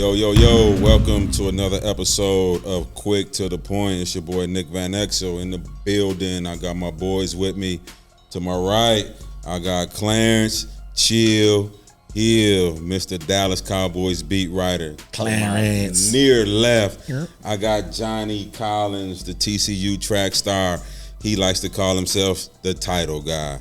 Yo, welcome to another episode of Quick to the Point. It's your boy Nick Van Exel in the building. I got my boys with me. To my right, I got Clarence Hill, Mr. Dallas Cowboys beat writer. Clarence. Near left, I got Johnny Collins, the TCU track star. He likes to call himself the title guy.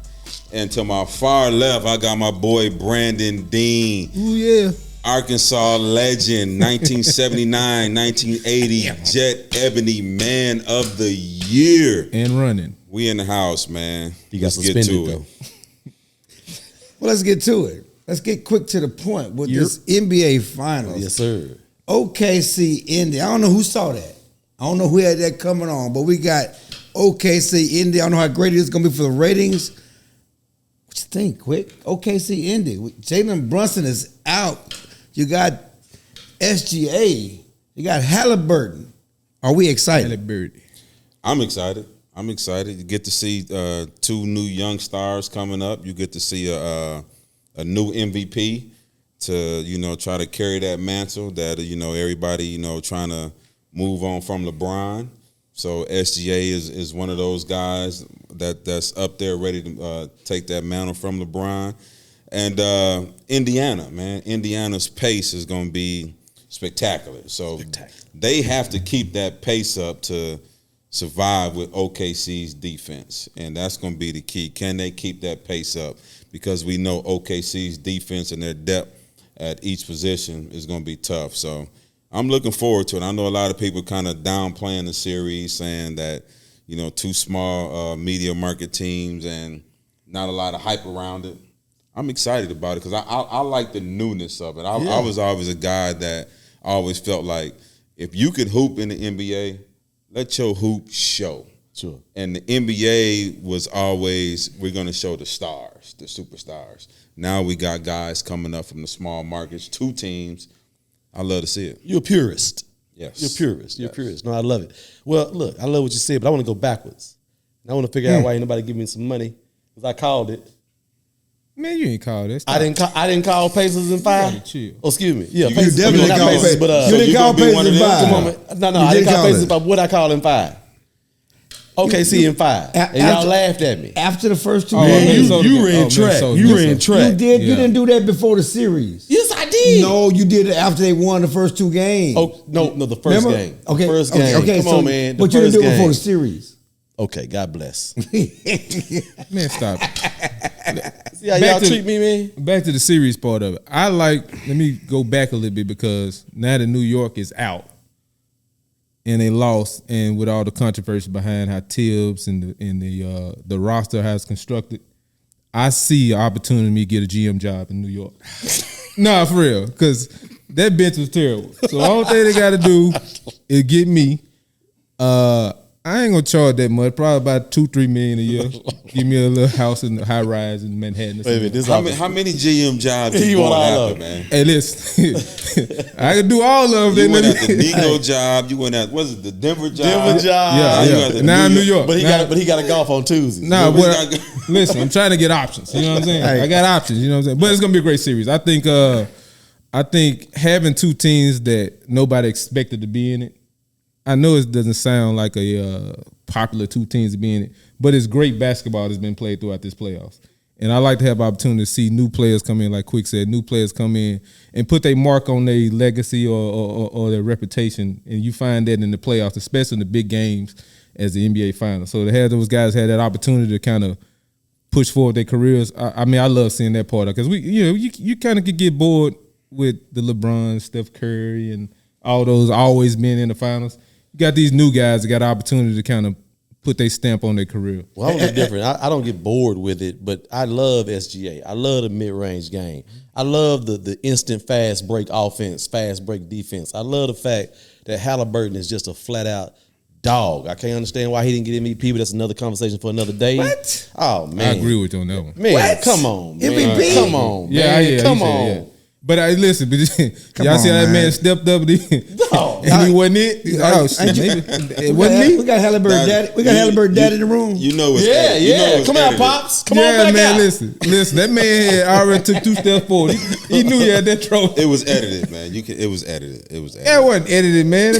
And to my far left, I got my boy Brandon Dean. Ooh, yeah. Arkansas legend, 1979, 1980, Jet Ebony Man of the Year. And running. We in the house, man. You got Let's get to though. Well, let's get to it. Let's get quick to the point with this NBA Finals. Yes, sir. OKC Indy. I don't know who saw that. I don't know who had that coming on, but we got OKC Indy. I don't know how great it is going to be for the ratings. What you think, quick? OKC Indy. Jalen Brunson is out. You got SGA. You got Halliburton. Are we excited? Halliburton. I'm excited. You get to see two new young stars coming up. You get to see a new MVP to, try to carry that mantle that, everybody, trying to move on from LeBron. So SGA is one of those guys that's up there ready to take that mantle from LeBron. And Indiana, man. Indiana's pace is going to be spectacular. So they have to keep that pace up to survive with OKC's defense. And that's going to be the key. Can they keep that pace up? Because we know OKC's defense and their depth at each position is going to be tough. So I'm looking forward to it. I know a lot of people kind of downplaying the series, saying that, two small media market teams and not a lot of hype around it. I'm excited about it because I like the newness of it. I was always a guy that always felt like if you could hoop in the NBA, let your hoop show. Sure. And the NBA was always, we're going to show the stars, the superstars. Now we got guys coming up from the small markets, two teams. I love to see it. You're a purist. Yes. You're a purist. No, I love it. Well, look, I love what you said, but I want to go backwards. And I want to figure out why ain't nobody giving me some money because I called it. Man, you ain't called this. I didn't call Pacers in 5. Chill. Oh, excuse me. Yeah, You Pacers. definitely not called Pacers, but you didn't call Pacers in 5. Come on, man. No, I didn't call Pacers in 5. What I call in 5? OKC in 5. And y'all laughed at me. After the first two games. games. You ran track. You ran track. You did. You didn't do that before the series. Yes, I did. No, you did it after they won the first two games. Oh, no, the first Remember? game. Okay. The first game. Okay, Come on, man. But you didn't do it before the series. Okay, God bless. Man, stop. See how y'all treat me, man? Back to the series part of it. Let me go back a little bit because now that New York is out and they lost, and with all the controversy behind how Tibbs and the roster has constructed, I see an opportunity to me get a GM job in New York. Nah, for real, because that bench was terrible. So the only thing they got to do is get me. I ain't gonna charge that much. Probably about $2-3 million a year. Give me a little house in the high rise in Manhattan. How many GM jobs do you want after, man? Hey, listen, I can do all of them. You went at the Nico job. You went at the Denver job? Denver job. Yeah. Now in New York. But he got a golf on Tuesday. Nah, listen, I'm trying to get options. You know what I'm saying? I got options. You know what I'm saying? But it's gonna be a great series. I think having two teams that nobody expected to be in it. I know it doesn't sound like a popular two teams to be in it, but it's great basketball that's been played throughout this playoffs. And I like to have opportunity to see new players come in, like Quick said, new players come in and put their mark on their legacy or their reputation. And you find that in the playoffs, especially in the big games as the NBA Finals. So to have those guys have that opportunity to kind of push forward their careers, I love seeing that part of it. Because you kind of could get bored with the LeBron, Steph Curry, and all those always being in the finals. You got these new guys that got an opportunity to kind of put their stamp on their career. Well, I'm a little different. I don't get bored with it, but I love SGA. I love the mid-range game. I love the instant fast break offense, fast break defense. I love the fact that Halliburton is just a flat-out dog. I can't understand why he didn't get MVP, but that's another conversation for another day. What? Oh, man. I agree with you on that one. Man, What? come on, man. MVP? Come on, man. Yeah, Come said, on. yeah. But listen, but Come y'all on, see how that man man. stepped up and he wasn't it? Oh, shit, maybe. It wasn't We me? got Halliburton daddy. We got Halliburton daddy in the room. You know it's Yeah, edited. You know yeah. it's Come out, edited. pops. Come on Yeah, back man, out. listen. That man had already took 2 steps forward. He knew he had that trophy. It was edited, man. It was edited. It was edited. That wasn't edited, man.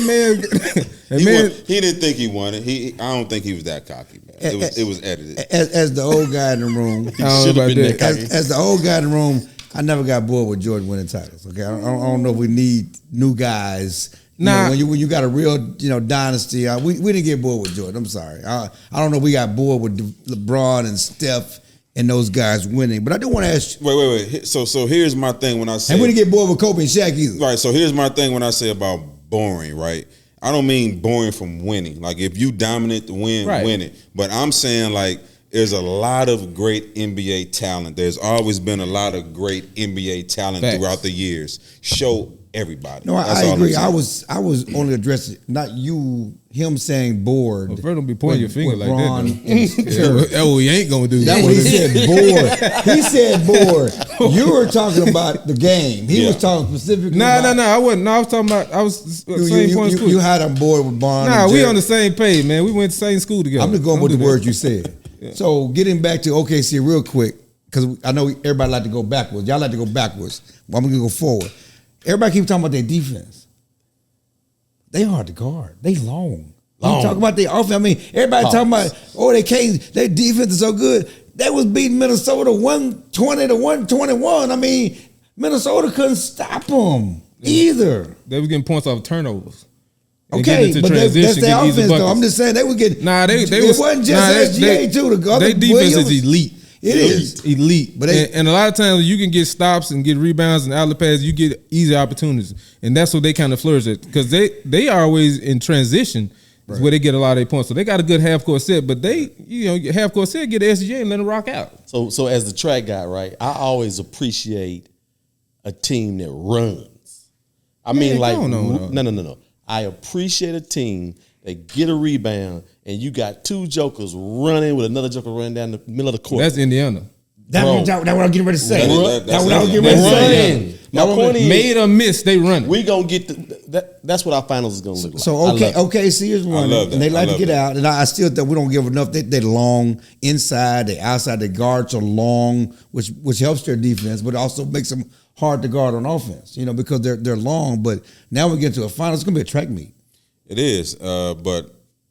He didn't think he won it. I don't think he was that cocky, man. It was edited. As the old guy in the room, I don't know about been that. as the old guy in the room, I never got bored with Jordan winning titles. Okay, I don't know if we need new guys. You know, Nah. when you got a real dynasty, we didn't get bored with Jordan. I'm sorry. I don't know if we got bored with LeBron and Steph and those guys winning. But I do want to ask you. Wait. So here's my thing when I say And we didn't get bored with Kobe and Shaq either. right. So here's my thing when I say about boring. Right. I don't mean boring from winning. Like if you dominate the win, Right. win it. But I'm saying like there's a lot of great NBA talent. There's always been a lot of great NBA talent Facts. throughout the years. Show everybody. No, That's I all I'm agree. saying. I was only addressing not you. Him saying bored. Well, first don't be pointing your finger like Bron that. and Oh, he ain't gonna do That's that. what he said. Bored. He said bored. You were talking about the game. He was talking specifically. No, about, I wasn't. No, I was talking about. I was same point. You had him bored with Bron. Nah, and we Jerry. on the same page, man. We went to the same school together. I'm just going Don't with do the that. words you said. So getting back to OKC real quick, because I know everybody like to go backwards. Y'all like to go backwards. Well, I'm gonna go forward. Everybody keep talking about their defense. They hard to guard. They long. You talk about their offense. I mean, everybody talking about, they can't. Their defense is so good. They was beating Minnesota 120 to 121. I mean, Minnesota couldn't stop them either. They was getting points off turnovers. And Okay, getting into but that's transition, their getting easy offense, though. buckets. I'm just saying they would get. Nah, they it was, wasn't just nah, SGA too. The other Their defense Williams, is elite. It is. elite. But they- and a lot of times you can get stops and get rebounds and outlet passes. You get easy opportunities, and that's what they kind of flourish at because they are always in transition. Is where they get a lot of their points. So they got a good half court set, but they half court set get the SGA and let them rock out. So as the track guy, right, I always appreciate a team that runs. I mean, like, no. I appreciate a team that get a rebound and you got 2 jokers running with another joker running down the middle of the court. That's Indiana. That's what I'm getting ready to say. That's what I was getting ready to They're say. running. My point is, Made or miss, they run. we gonna get that's what our finals is gonna look like. So I love it. OKC is running, love that. and they like I to love get that. out. And I still think we don't give enough. They long inside, they outside. The guards are long, which helps their defense, but also makes them hard to guard on offense. Because they're long. But now we get to a final. It's gonna be a track meet. It is, but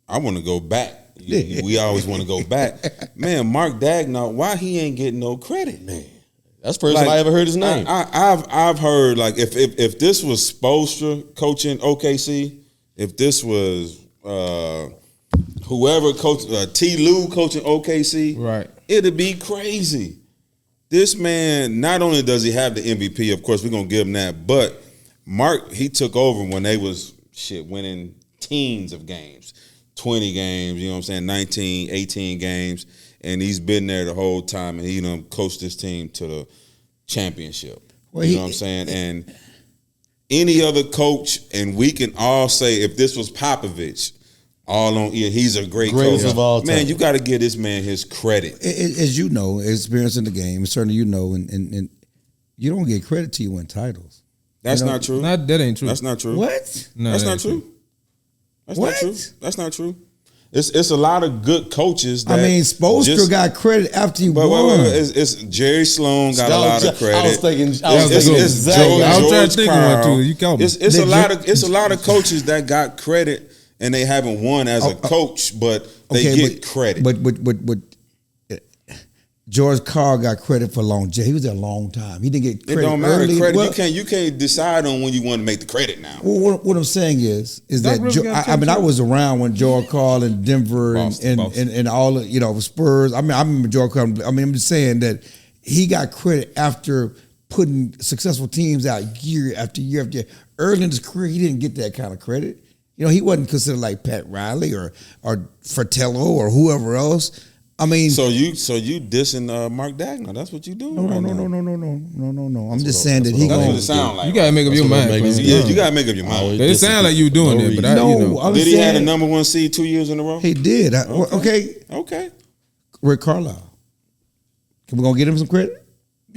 I want to go back. We always want to go back. Man, Mark Dagnall, why he ain't getting no credit, man? That's the first time I ever heard his name. I've heard like if this was Spoelstra coaching OKC, if this was whoever coached T. Lue coaching OKC, Right. it'd be crazy. This man, not only does he have the MVP, of course we're gonna give him that, but Mark, he took over when they was winning teens of games, 20 games, you know what I'm saying, 19, 18 games. And he's been there the whole time, and he coached this team to the championship. Well, you know what I'm saying? And any other coach, and we can all say if this was Popovich, he's a great Greatest coach. of all time. Man, you got to give this man his credit. As you know, experience in the game, certainly and you don't get credit till you win titles. That's not true. That ain't true. That's not true. What? No, That's that not ain't true. That's What? not true. That's not true. It's a lot of good coaches. That Spoelstra got credit after you But won. it's Jerry Sloan got a lot of credit. I was thinking It's exactly. I was trying to George think of one, Karl. too. You caught me. It's a lot of coaches that got credit and they haven't won as a coach, but they get credit. But George Karl got credit for longevity. He was there a long time. He didn't get It credit don't matter. early. Credit Well, you can't decide on when you want to make the credit now. Well, what I'm saying is that Rivers got I credit. was around when George Karl and Denver Boston. and all the, Spurs. I remember George Karl. I'm just saying that he got credit after putting successful teams out year after year after year. Early in his career, he didn't get that kind of credit. He wasn't considered like Pat Riley or Fratello or whoever else. I mean, So you dissing Mark Dagnall? That's what you doing? no. I'm just saying that he That's what going it sound like. You gotta make up your mind. makes Clem. Yeah, you gotta make up your mind. But it sound like you doing it, but I'm Did he saying have the number 1 seed 2 years in a row? He did. Okay. Okay. Rick Carlisle. Can we gonna get him some credit?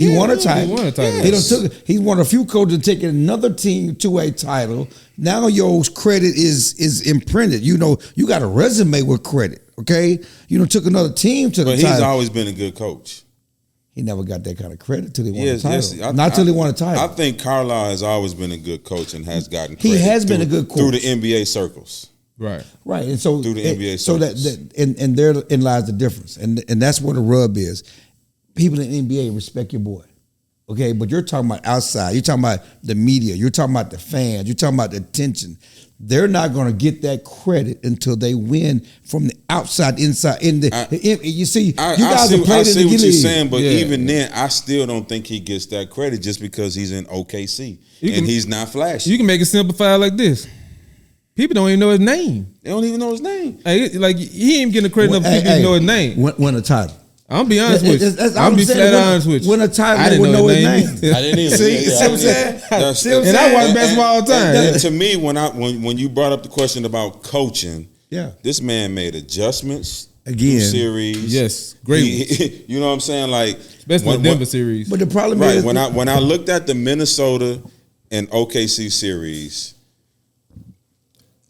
He won a title. He won a title. He's one of a few coaches to take another team to a title. Now your credit is imprinted. You know, you got a resume with credit. Okay, you know, took another team to the title. But he's always been a good coach. He never got that kind of credit till he won a title. Not till he won a title. I think Carlisle has always been a good coach and has gotten credit. He has been a good coach through the NBA circles. Right. And so through the NBA so circles. and therein lies the difference, and that's where the rub is. People in the NBA respect your boy, okay, but you're talking about outside. You're talking about the media. You're talking about the fans. You're talking about the attention. They're not going to get that credit until they win from the outside, inside. You see, you guys have played in the league. I see what you're saying, but even then, I still don't think he gets that credit just because he's in OKC and he's not flashy. You can make it simplified like this. People don't even know his name. They don't even know his name. Like he ain't getting the credit enough people to know his name. Win a title. I'm be honest with you. I'm be flat honest with you. Win a title, they would know his name. I didn't even. See what I'm saying? And I watch basketball all the time. And to me, when you brought up the question about coaching, this man made adjustments again. Series, yes, great. You know what I'm saying? Like especially the Denver series. But the problem is when I looked at the Minnesota and OKC series.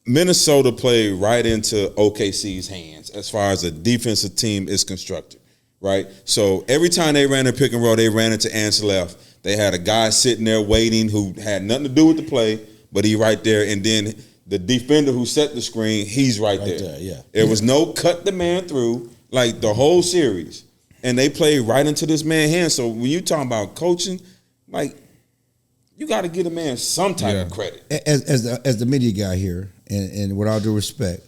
Minnesota played right into OKC's hands as far as the defensive team is constructed, right? So every time they ran a pick and roll, they ran into Ansel. They had a guy sitting there waiting who had nothing to do with the play, but he right there. And then the defender who set the screen, he's right there. There was no cut the man through, like the whole series. And they played right into this man's hands. So when you talking about coaching, like, you got to give a man some type of credit. As the media guy here, and with all due respect,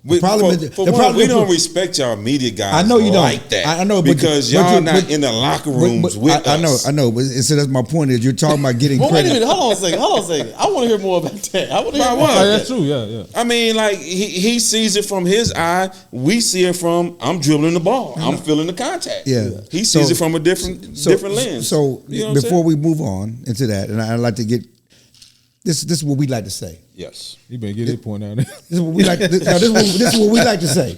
we don't respect y'all media guys. I know you don't like that. I know because y'all not in the locker rooms with us. I know. But so that's my point. Is you're talking about getting well, credit. Wait a minute. Hold on a second. I want to hear more about that. I want to hear more. That's true. Yeah. I mean, like he sees it from his eye. We see it from I'm dribbling the ball. I'm feeling the contact. Yeah. He sees it from a different lens. So before we move on into that, and I'd like to get this is what we like to say. Yes. You better get that point out there. This is what we like. This is what we like to say.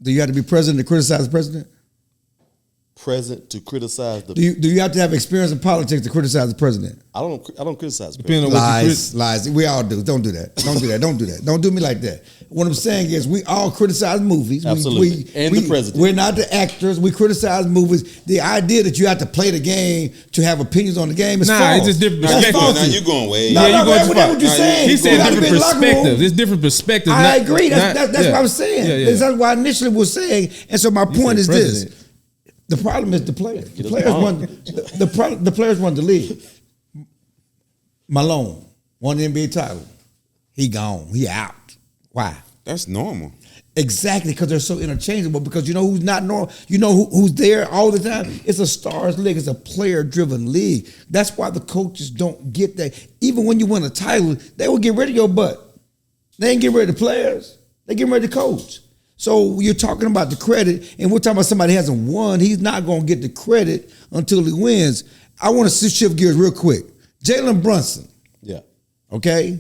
Do you have to be president to criticize the president? Present to criticize the. Do you have to have experience in politics to criticize the president? I don't criticize. Depending on lies. We all do. Don't do that. Don't do that. Don't do that. Don't do me like that. What I'm saying is, we all criticize movies. Absolutely. The president. We're not the actors. We criticize movies. The idea that you have to play the game to have opinions on the game is false. It's just different That's perspectives. false. Now you're going way. You're going too far. What you're saying. He said different perspectives. It's different perspectives. I agree. That's what I was saying. Yeah. That's what I initially was saying. And so my point is this. The problem is the players. The players won the league. Malone won the NBA title. He gone. He out. Why? That's normal. Exactly, because they're so interchangeable. Because you know who's not normal? You know who's there all the time? It's a stars league. It's a player-driven league. That's why the coaches don't get that. Even when you win a title, they will get rid of your butt. They ain't get rid of the players. They get rid of the coach. So you're talking about the credit, and we're talking about somebody who hasn't won. He's not going to get the credit until he wins. I want to shift gears real quick. Jalen Brunson. Yeah. Okay?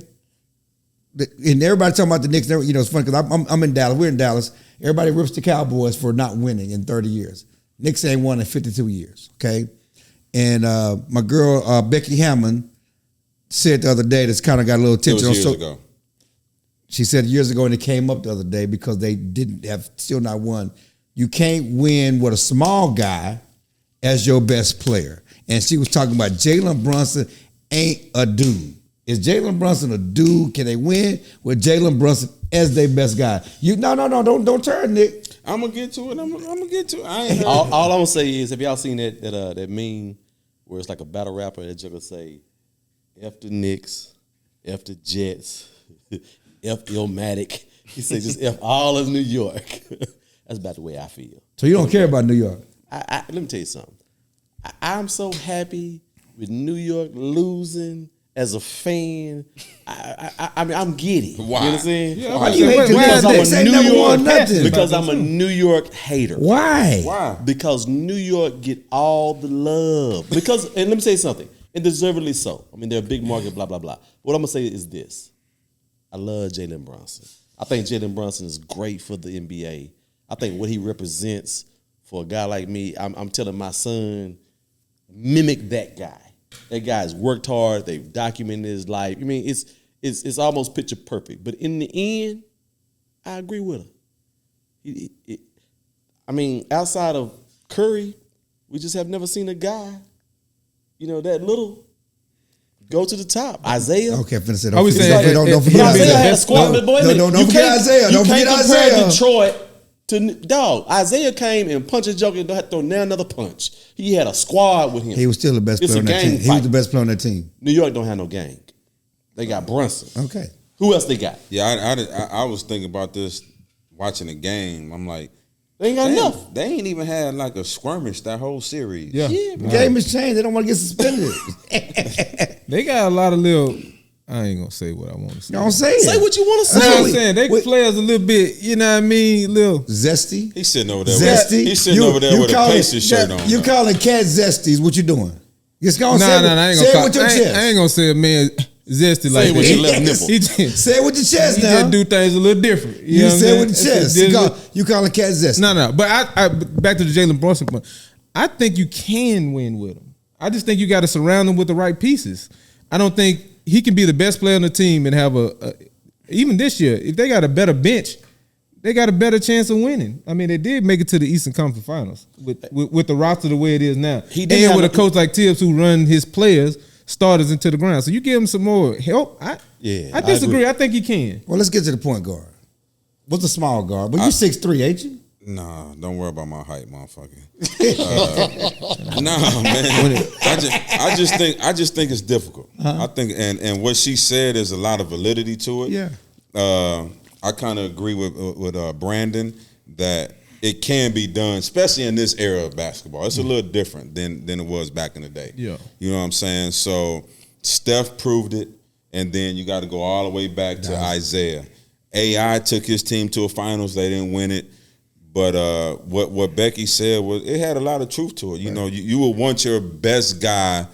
And everybody talking about the Knicks. You know, it's funny because I'm in Dallas. We're in Dallas. Everybody rips the Cowboys for not winning in 30 years. Knicks ain't won in 52 years, okay? And my girl, Becky Hammond, said the other day, that's kind of got a little attention. It was years ago. She said years ago, and it came up the other day because they didn't have, still not won. You can't win with a small guy as your best player. And she was talking about Jalen Brunson ain't a dude. Is Jalen Brunson a dude? Can they win with Jalen Brunson as their best guy? Don't turn, Nick. I'm gonna get to it. I'm gonna get to it. I ain't heard all I'm gonna say is, have y'all seen that meme where it's like a battle rapper that just gonna say, F the Knicks, F the Jets, F Illmatic. He said just F all of New York. That's about the way I feel. So you don't care about New York? Let me tell you something. I'm so happy with New York losing. As a fan, I mean, I'm giddy. Why? You know what I'm saying? Yeah, why you hate because I'm a New York hater. Why? Because New York get all the love. And let me say something, and deservedly so. I mean, they're a big market, blah, blah, blah. What I'm going to say is this. I love Jalen Brunson. I think Jalen Brunson is great for the NBA. I think what he represents for a guy like me, I'm telling my son, mimic that guy. That guy's worked hard. They've documented his life. I mean, it's almost picture perfect. But in the end, I agree with her. I mean, outside of Curry, we just have never seen a guy, that little, go to the top. Isaiah. Okay, I'm finna say. Don't Don't forget Isaiah had a Isaiah. squad, but boy, Don't you forget can't- Isaiah. Don't you forget can't compare Isaiah. Detroit to dog. Isaiah came and punched his joke and had to throw now another punch. He had a squad with him. He was still the best It's player a on that gang team. He was fight. the best player on that team. New York don't have no gang. They got Brunson. Okay. Who else they got? Yeah, I was thinking about this watching the game. I'm like, They ain't got enough. they ain't even had like a skirmish that whole series. Yeah. The game has changed. They don't want to get suspended. They got a lot of little. I ain't gonna say what I want to say. Don't say it. Say what you want to You know what I'm say. saying? They play us a little bit. You know what I mean? Little. Zesty. He's sitting over there. Zesty. He's sitting over there with a calling- Pacers shirt on. You man. calling cat zesty is what you doing. Just gonna Nah, say it, I ain't say gonna it with your I chest. ain't gonna say a man zesty like Say it with that. your left nipple. He just, Say it with your chest he now. just do things a little different. You know what I'm say it saying? with your It's chest. You calling cat zesty. No. But I back to the Jalen Brunson point. I think you can win with him. I just think you got to surround him with the right pieces. I don't think he can be the best player on the team and have even this year, if they got a better bench, they got a better chance of winning. I mean, they did make it to the Eastern Conference Finals with the roster the way it is now. He didn't and with have a coach like Tibbs who run his players, starters into the ground. So you give him some more help. I disagree. I think he can. Well, let's get to the point guard. What's a small guard? But you 6'3", ain't you? Nah, don't worry about my height, motherfucker. Nah, man. I just think it's difficult. I think, and what she said is a lot of validity to it. Yeah. I kind of agree with Brandon that it can be done, especially in this era of basketball. It's a little different than it was back in the day. Yeah. You know what I'm saying? So Steph proved it, and then you got to go all the way back to Isaiah. AI took his team to a finals. They didn't win it. But what Becky said was it had a lot of truth to it. You know, you would want your best guy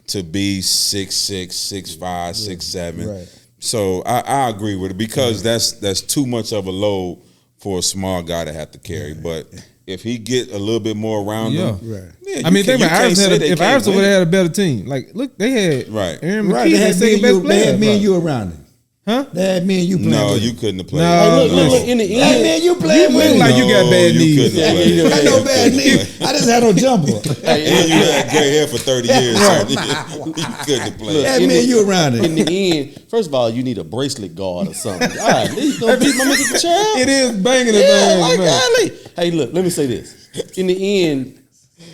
to be 6'6", 6'5", 6'7". Right. So I agree with it because that's too much of a load for a small guy to have to carry. But if he get a little bit more around him, Right. yeah, I mean, think about Iverson. If Iverson would win. have had a better team, like look, they had Right. Aaron Right. McKee, They the had, second best player. they had me and you around him. Huh? They had me and you playing No, with you him. couldn't have played. No, Look, in the They had me end, and you playing You with look him. like you got bad you knees. couldn't have played. I had no bad knees. I just had no jumper. And you had gray hair for 30 years. So you couldn't have played. They had me and you around in him. the end, first of all, you need a bracelet guard or something. All right, he's gonna beat my nigga child. It is banging it, Yeah, man. like man. golly. Hey, look, let me say this. In the end,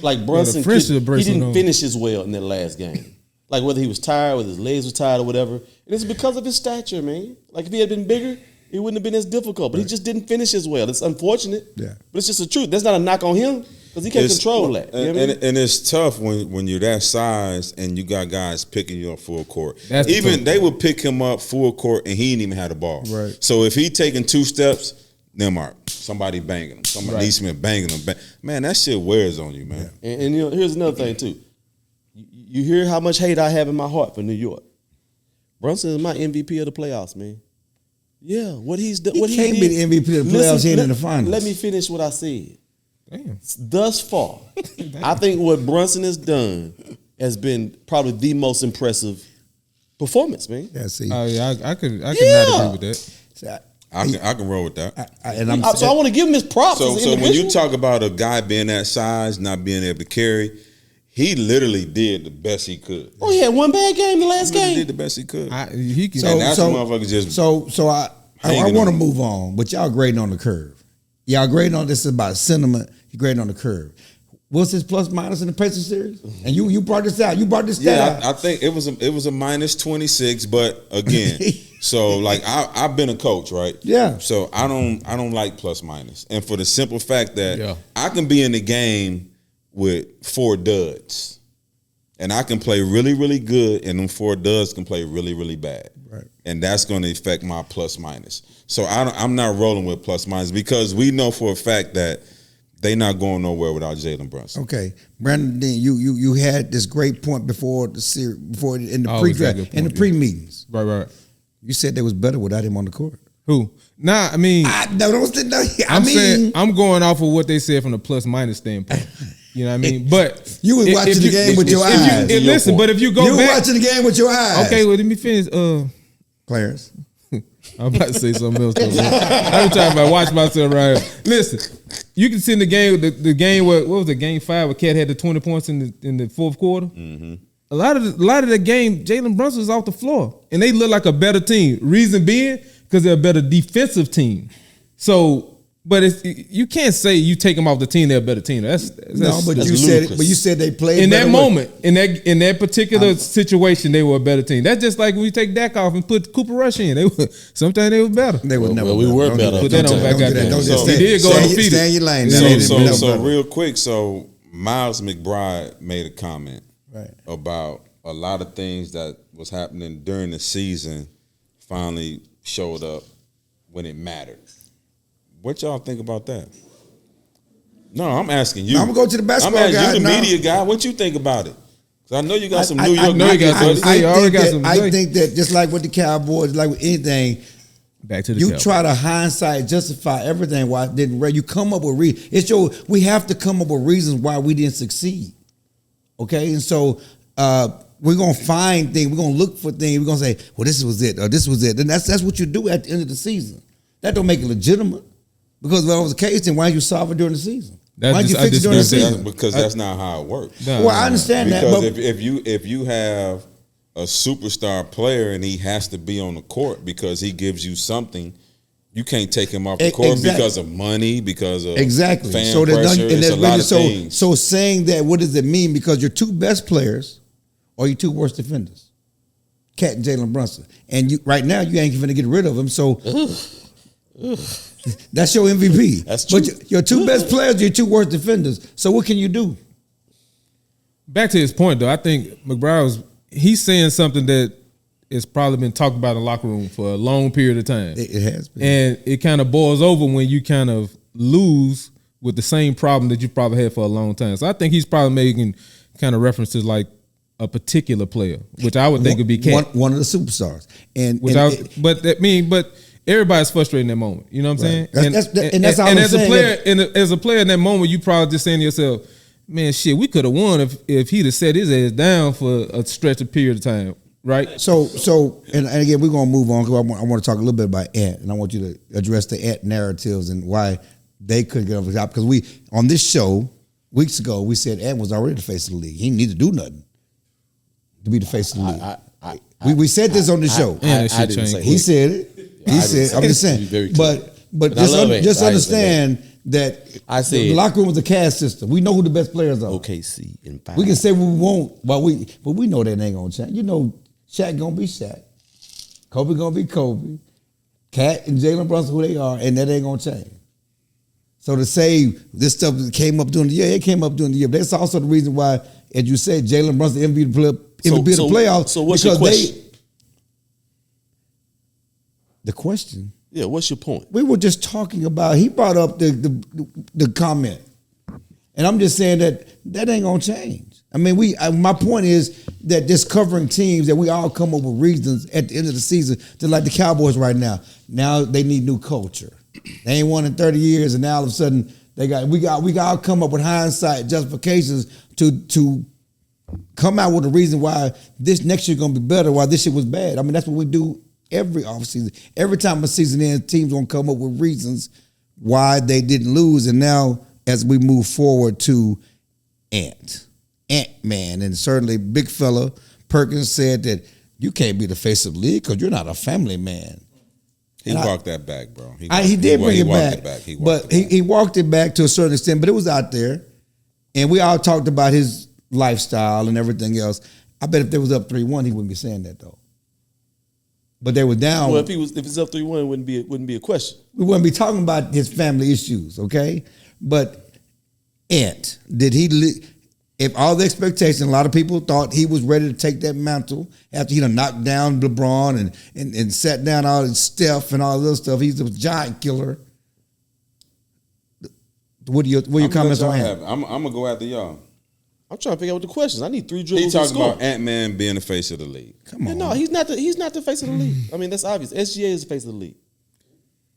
like Brunson, friendship he bracelet didn't on. finish as well in that last game. Like whether he was tired, whether his legs were tired or whatever. And it's because of his stature, man. Like if he had been bigger, it wouldn't have been as difficult. But he just didn't finish as well. It's unfortunate. Yeah. But it's just the truth. That's not a knock on him because he can't control that. You know what I mean? And it's tough when you're that size and you got guys picking you up full court. That's the Even tough they would pick him up full court and he didn't even have the ball. Right. So if he taking 2 steps, then mark somebody banging him, somebody Eastman banging him. Man, that shit wears on you, man. And you know, here's another thing too. You hear how much hate I have in my heart for New York. Brunson is my MVP of the playoffs, man. Yeah, what he's done. He What can't he be did. the MVP of the playoffs. He ain't in the finals. Let me finish what I said. Damn. Thus far, I think what Brunson has done has been probably the most impressive performance, man. Yeah, see. Oh yeah, I could not Yeah. agree with that. See, I can roll with that. and I'm So I want to give him his props. So as an when you individual. talk about a guy being that size, not being able to carry, he literally did the best he could. he had one bad game the last He really game. did the best he could. He can. And that's motherfuckers just So I hanging want to on. move on, but y'all grading on the curve. Y'all grading on this is about sentiment. You grading on the curve. What's his plus minus in the Pacers series? And you brought this out. You brought this Yeah, out. I think it was a minus 26, but again, so like I've been a coach, right? Yeah. So I don't like plus minus, and for the simple fact that Yeah. I can be in the game with 4 duds, and I can play really really good, and them 4 duds can play really really bad, Right. and that's going to affect my plus minus. So I'm not rolling with plus minus because we know for a fact that they not going nowhere without Jalen Brunson. Okay, Brandon, then you had this great point before the series, before in the Always pre-draft, had a good in the point, pre-meetings. Right. You said they was better without him on the court. Who? Nah, I mean, I'm saying I'm going off of what they said from the plus minus standpoint. You know what I mean? But you was watching the game with your eyes. Listen, but if you go you back, watching the game with your eyes. Okay, well let me finish. Clarence. I'm about to say something else. I'm trying to watch myself right here. Listen, you can see in the game, the game where what was it, game 5 where Cat had the 20 points in the fourth quarter. Mm-hmm. A lot of the game, Jalen Brunson was off the floor, and they look like a better team. Reason being, because they're a better defensive team. So. But you can't say you take them off the team, they're a better team. That's you said they played in that moment, in that particular situation, they were a better team. That's just like when you take Dak off and put Cooper Rush in. Sometimes they were better. They were never. We were better. Put that on back out there. He did go undefeated. Stay in your lane. So real quick, so Miles McBride made a comment about a lot of things that was happening during the season finally showed up when it mattered. What y'all think about that? No, I'm asking you. I'm gonna go to the basketball guy. I'm asking you, the now. media guy. What you think about it? Because I know you got some New York. I think that just like with the Cowboys, like with anything, back to the you Cowboys. try to hindsight justify everything why it didn't. You come up with we have to come up with reasons why we didn't succeed. Okay, and so we're gonna find things. We're gonna look for things. We're gonna say, well, this was it, or this was it, and that's what you do at the end of the season. That don't make it legitimate. Because if that was the case, then why didn't you solve it during the season? Why didn't you fix it during the season? Because that's not how it works. Well, I understand that. Because if you have a superstar player and he has to be on the court because he gives you something, you can't take him off the court because of money, because of fan pressure. It's a lot of things. So saying that, what does it mean? Because your two best players are your two worst defenders, Cat and Jalen Brunson, and you right now you ain't going to get rid of them. So. That's your MVP. That's true. But your two best players are your two worst defenders. So what can you do? Back to his point, though, I think McBride he's saying something that has probably been talked about in the locker room for a long period of time. It has been. And it kind of boils over when you kind of lose with the same problem that you probably had for a long time. So I think he's probably making kind of references like a particular player, which I would think would be Cat. One of the superstars. But everybody's frustrated in that moment. You know what I'm saying? And that's how and I'm as saying. A player, as a player in that moment, you probably just saying to yourself, man, shit, we could have won if he'd have set his ass down for a stretch of period of time, right? So and again, we're going to move on because I want to talk a little bit about Ant, and I want you to address the Ant narratives and why they couldn't get over the top. Because we, on this show, weeks ago, we said Ant was already the face of the league. He didn't need to do nothing to be the face of the league. We said this on the show. I didn't say he said it. He said, I'm just saying. But just understand that the locker room was a caste system. We know who the best players are. OKC in 5. We can say what we want, but we know that ain't gonna change. You know, Shaq gonna be Shaq. Kobe gonna be Kobe. Cat and Jalen Brunson who they are, and that ain't gonna change. So to say this stuff came up during the year, it came up during the year. But that's also the reason why, as you said, Jalen Brunson MVP of the playoffs. So what's your question? The question. Yeah, what's your point? We were just talking about. He brought up the comment, and I'm just saying that ain't gonna change. I mean, my point is that just covering teams that we all come up with reasons at the end of the season, just like the Cowboys right now. Now they need new culture. They ain't won in 30 years, and now all of a sudden we got come up with hindsight justifications to come out with a reason why this next year gonna be better, why this shit was bad. I mean, that's what we do. Every offseason, every time a season ends, teams gonna come up with reasons why they didn't lose. And now, as we move forward to Ant-Man, and certainly big fella Perkins said that you can't be the face of the league because you're not a family man. He walked that back, bro. He did bring it back. He walked it back to a certain extent, but it was out there, and we all talked about his lifestyle and everything else. I bet if they was up 3-1, he wouldn't be saying that though. But they were down. Well, if it's up 3-1, it wouldn't be a question. We wouldn't be talking about his family issues, okay? But Ant, if all the expectations, a lot of people thought he was ready to take that mantle after he done knocked down LeBron and sat down all his Steph and all this stuff. He's a giant killer. What are your comments on Ant? I'm gonna go after y'all. I'm trying to figure out what the questions. I need 3 dribbles. He talking about Ant-Man being the face of the league. Come on. No, he's not the face of the league. I mean, that's obvious. SGA is the face of the league.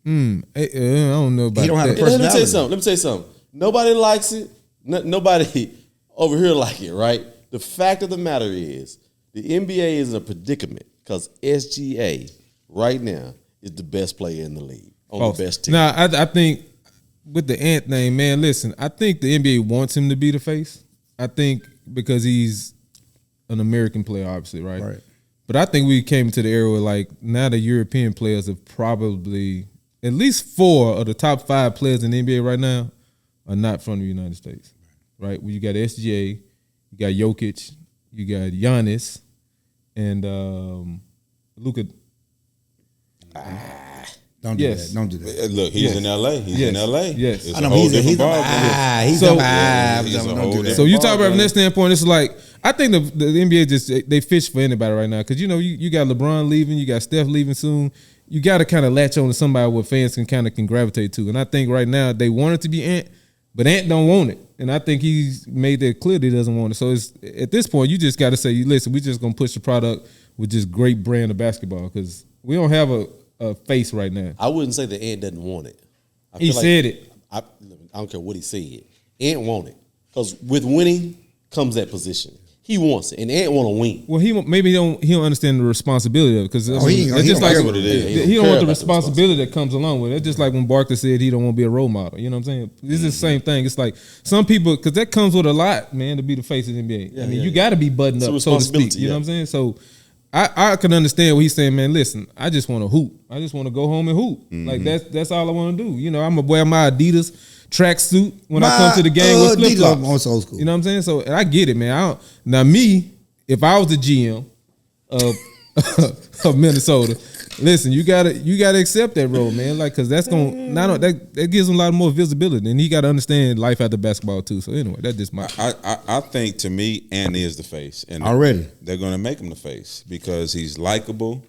I don't know about He don't have that. a Let me tell you personality. something. Nobody likes it. Nobody over here like it, right? The fact of the matter is, the NBA is in a predicament because SGA right now is the best player in the league on the best team. Nah, I think with the Ant thing, man, listen, I think the NBA wants him to be the face. I think because he's an American player, obviously, right? Right. But I think we came to the era where, like, now the European players have probably, at least 4 of the top 5 players in the NBA right now are not from the United States, right? Well, you got SGA, you got Jokic, you got Giannis, and Luka. Don't do Yes. that. Don't do that. Look, he's in LA. He's in Yes. LA. Yes. It's I know a whole he's different a ballgame. he's So- a Yeah, he's a don't whole do that. different So you talk about ballgame. from that standpoint, it's like I think the NBA just they fish for anybody right now because you got LeBron leaving, you got Steph leaving soon. You got to kind of latch on to somebody where fans can gravitate to, and I think right now they want it to be Ant, but Ant don't want it, and I think he's made that clear that he doesn't want it. So it's at this point you just got to say, listen, we just gonna push the product with just great brand of basketball because we don't have a face right now. I wouldn't say the Ant doesn't want it. I He feel like- said it. I don't care what he said. Ant want it because with winning comes that position. He wants it, and Ant want to win. Well, he don't understand the responsibility of it because he ain't gonna- it's he just don't like care what it is. he don't care want the about the responsibility that comes along with it. It's just like when Barkley said he don't want to be a role model. You know what I'm saying? This is the same thing. It's like some people because that comes with a lot, man, to be the face of the NBA. I mean, you got to be buttoned It's a up, so to speak. responsibility, You know yeah. what I'm saying? So I can understand what he's saying, man. Listen, I just want to hoop. I just want to go home and hoop. Like that's all I want to do. You know, I'm gonna wear my Adidas tracksuit when I come to the game with flip flops. I'm so old school. You know what I'm saying? So and I get it, man. Now me, if I was the GM of of Minnesota, listen, you gotta accept that role, man. Like, cause that's gonna that gives him a lot more visibility, and he got to understand life after basketball too. So anyway, that's just my. I think to me, Ant is the face, and Already. they're going to make him the face because he's likable,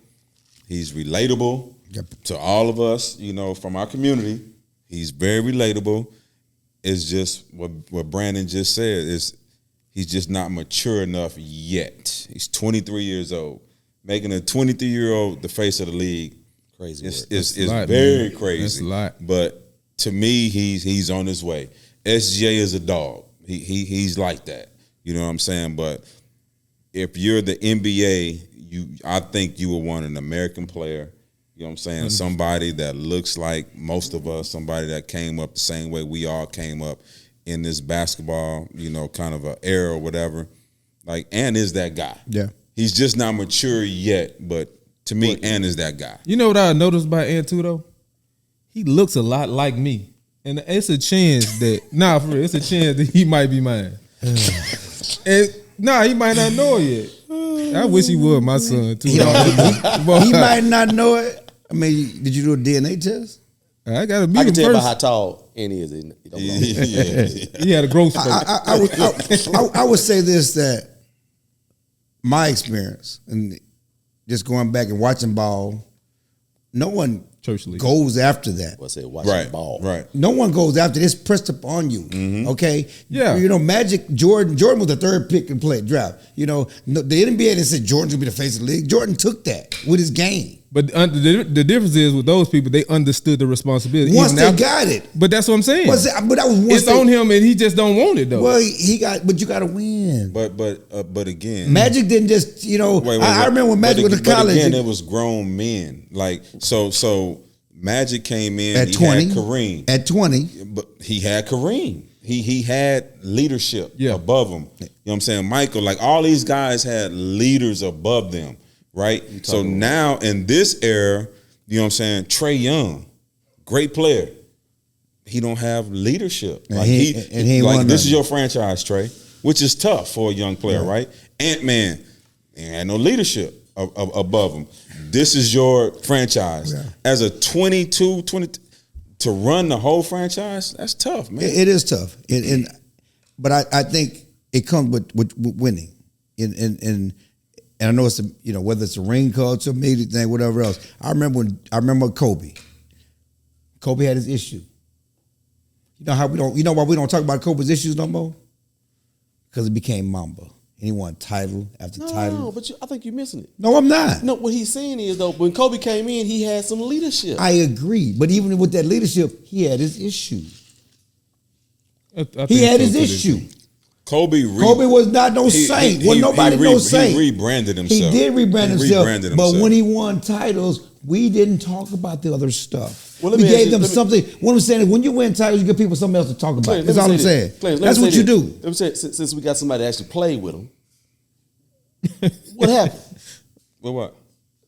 he's relatable Yep. to all of us. You know, from our community, he's very relatable. It's just what Brandon just said is he's just not mature enough yet. He's 23 years old, making a 23-year-old the face of the league. Crazy. It's a lot, very man. crazy. That's a lot. But to me, he's on his way. SGA is a dog. He's like that. You know what I'm saying? But if you're the NBA, I think you would want an American player. You know what I'm saying? Somebody that looks like most of us, somebody that came up the same way we all came up in this basketball, kind of a era or whatever. Like, Ant is that guy. Yeah. He's just not mature yet, but to me, Ant is that guy. You know what I noticed about Ant too though? He looks a lot like me, and it's a chance that for real, it's a chance that he might be mine. And he might not know it yet. I wish he would, my son too. He might not know it. I mean, did you do a DNA test? I got to meet I him can tell by first. how tall Ant is. He don't know. Yeah. He had a growth spurt. I would say this, that my experience and just going back and watching ball, no one Church league. goes after that. I said, watch the ball. Right. No one goes after this pressed upon you. Okay? Yeah. Magic, Jordan was the third pick in play draft. The NBA didn't say Jordan's gonna be the face of the league. Jordan took that with his game. But the difference is with those people, they understood the responsibility. Once Even they after- got it. But that's what I'm saying. But that was once It's on him, and he just don't want it though. Well, but you gotta win. But again, Magic didn't just, I remember when Magic went to college. But again, it was grown men. Like so Magic came in at he 20. had Kareem. At 20. But he had Kareem. He had leadership above him. You know what I'm saying? Michael, like all these guys had leaders above them, right? So now in this era, you know what I'm saying, Trey Young, great player. He don't have leadership. And Like he ain't won this is nothing. your franchise, Trey, which is tough for a young player, right? Ant-Man, he had no leadership above him. This is your franchise. Yeah. As a 20 to run the whole franchise, that's tough, man. It is tough. But I think it comes with winning. And I know it's whether it's a ring culture, media thing, whatever else. I remember Kobe. Kobe had his issue. You know why we don't talk about Kobe's issues no more? Because it became Mamba. and he won title after No, title. but I think you're missing it. No, I'm not. No, what he's saying is, though, when Kobe came in, he had some leadership. I agree, but even with that leadership, he had his issues. I think He had so, his too. issue. Kobe was not no saint. Wasn't nobody no saint. He rebranded himself. He did rebrand himself. rebranded But himself. when he won titles, we didn't talk about the other stuff. Well, let we me ask gave you- them let me- something. What I'm saying is when you win titles, you give people something else to talk about. Clarence, That's let all me I'm say saying. this. Clarence, let That's me what say you this. do. Let me say, since we got somebody that actually played with him, what happened? But what?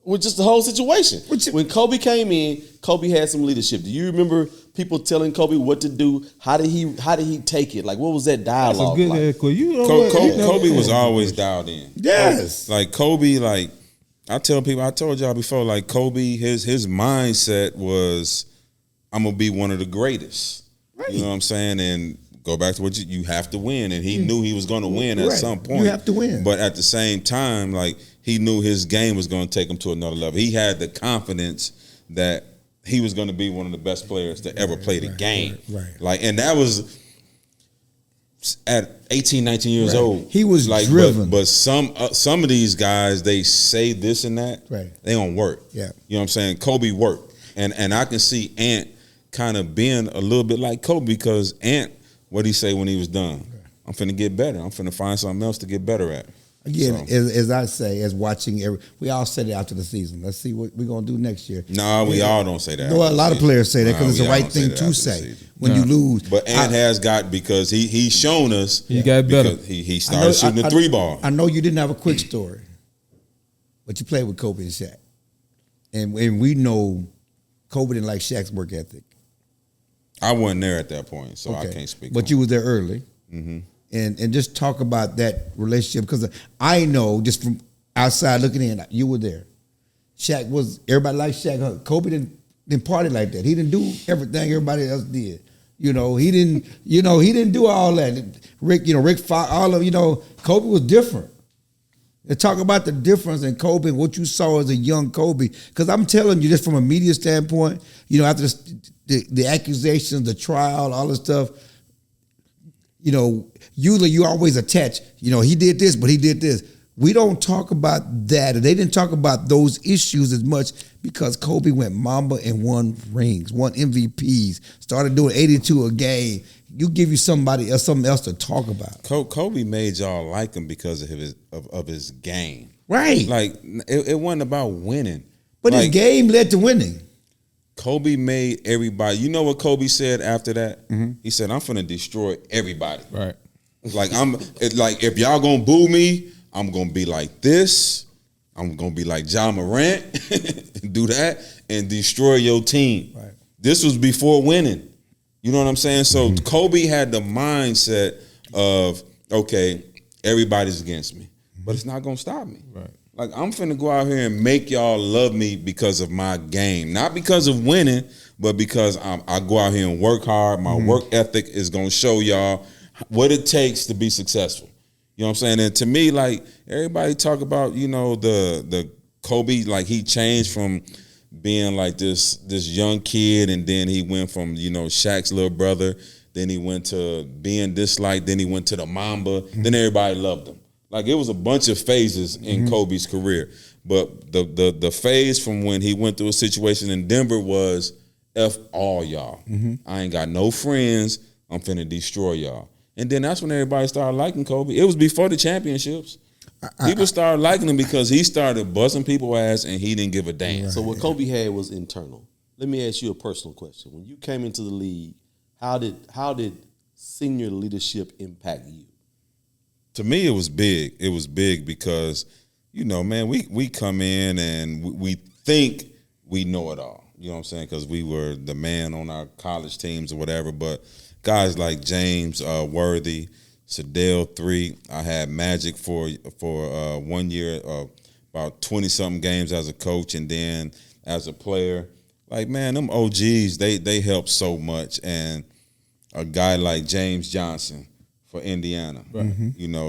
With just the whole situation. What you- When Kobe came in, Kobe had some leadership. Do you remember people telling Kobe what to do? How did he take it? Like, what was that That's a dialogue good like? question. You know what? Kobe was always dialed in. Yes. Like Kobe, like I tell people, I told y'all before, like Kobe, his mindset was, I'm gonna be one of the greatest. Right. You know what I'm saying? And go back to what you have to win, and he knew he was going to win at Right. some point. You have to win. But at the same time, like he knew his game was going to take him to another level. He had the confidence that he was going to be one of the best players to ever play the game. right. Like, and that was at 18, 19 years Right. old. He was like, driven. But some of these guys, they say this and that. Right. They don't work. Yeah. You know what I'm saying? Kobe worked. And I can see Ant kind of being a little bit like Kobe because Ant, what'd he say when he was done? I'm finna get better. I'm finna find something else to get better at. Again, So, as I say, as watching we all said it after the season. Let's see what we're gonna do next year. nah, we all don't say that. No, a lot of players say that Nah, because it's we the all right don't say thing that to after the say season. when you lose. But Ant has got because he's shown us He got better. because he started shooting the three ball. I know you didn't have a quick story, but you played with Kobe and Shaq, and we know Kobe didn't like Shaq's work ethic. I wasn't there at that point, so I can't speak. But you was there early, Mm-hmm. and just talk about that relationship because I know just from outside looking in, you were there. Shaq was everybody liked Shaq. Kobe didn't party like that. He didn't do everything everybody else did. He didn't do all that. Rick Fox, all of Kobe was different. And talk about the difference in Kobe and what you saw as a young Kobe. Because I'm telling you, just from a media standpoint, after the accusations, the trial, all this stuff, usually you always attach, he did this, but he did this. We don't talk about that. They didn't talk about those issues as much because Kobe went Mamba and won rings, won MVPs, started doing 82 a game. You give you somebody else something else to talk about. Kobe made y'all like him because of his game. Right. Like it wasn't about winning. But his Like, game led to winning. Kobe made everybody. You know what Kobe said after that? Mm-hmm. He said, "I'm finna destroy everybody." Right. Like if y'all gonna boo me, I'm gonna be like this. I'm gonna be like John Morant, do that and destroy your team. Right. This was before winning. You know what I'm saying? So Kobe had the mindset of, okay, everybody's against me, but it's not gonna stop me. Right. Like I'm finna go out here and make y'all love me because of my game, not because of winning, but because I go out here and work hard. My work ethic is gonna show y'all what it takes to be successful. You know what I'm saying? And to me, like everybody talk about, the Kobe, like he changed from being like this young kid, and then he went from Shaq's little brother, then he went to being disliked, then he went to the Mamba, then everybody loved him. Like it was a bunch of phases in Kobe's career, but the phase from when he went through a situation in Denver was F all y'all. I ain't got no friends. I'm finna destroy y'all. And then that's when everybody started liking Kobe. It was before the championships. People started liking him because he started busting people's ass and he didn't give a damn. So what Kobe had was internal. Let me ask you a personal question. When you came into the league, how did senior leadership impact you? To me, it was big. It was big because, man, we come in and we think we know it all. You know what I'm saying? Because we were the man on our college teams or whatever. But guys like James Worthy, Sadell 3. I had Magic for 1 year, about 20-something games as a coach, and then as a player. Like, man, them OGs, they help so much. And a guy like James Johnson for Indiana,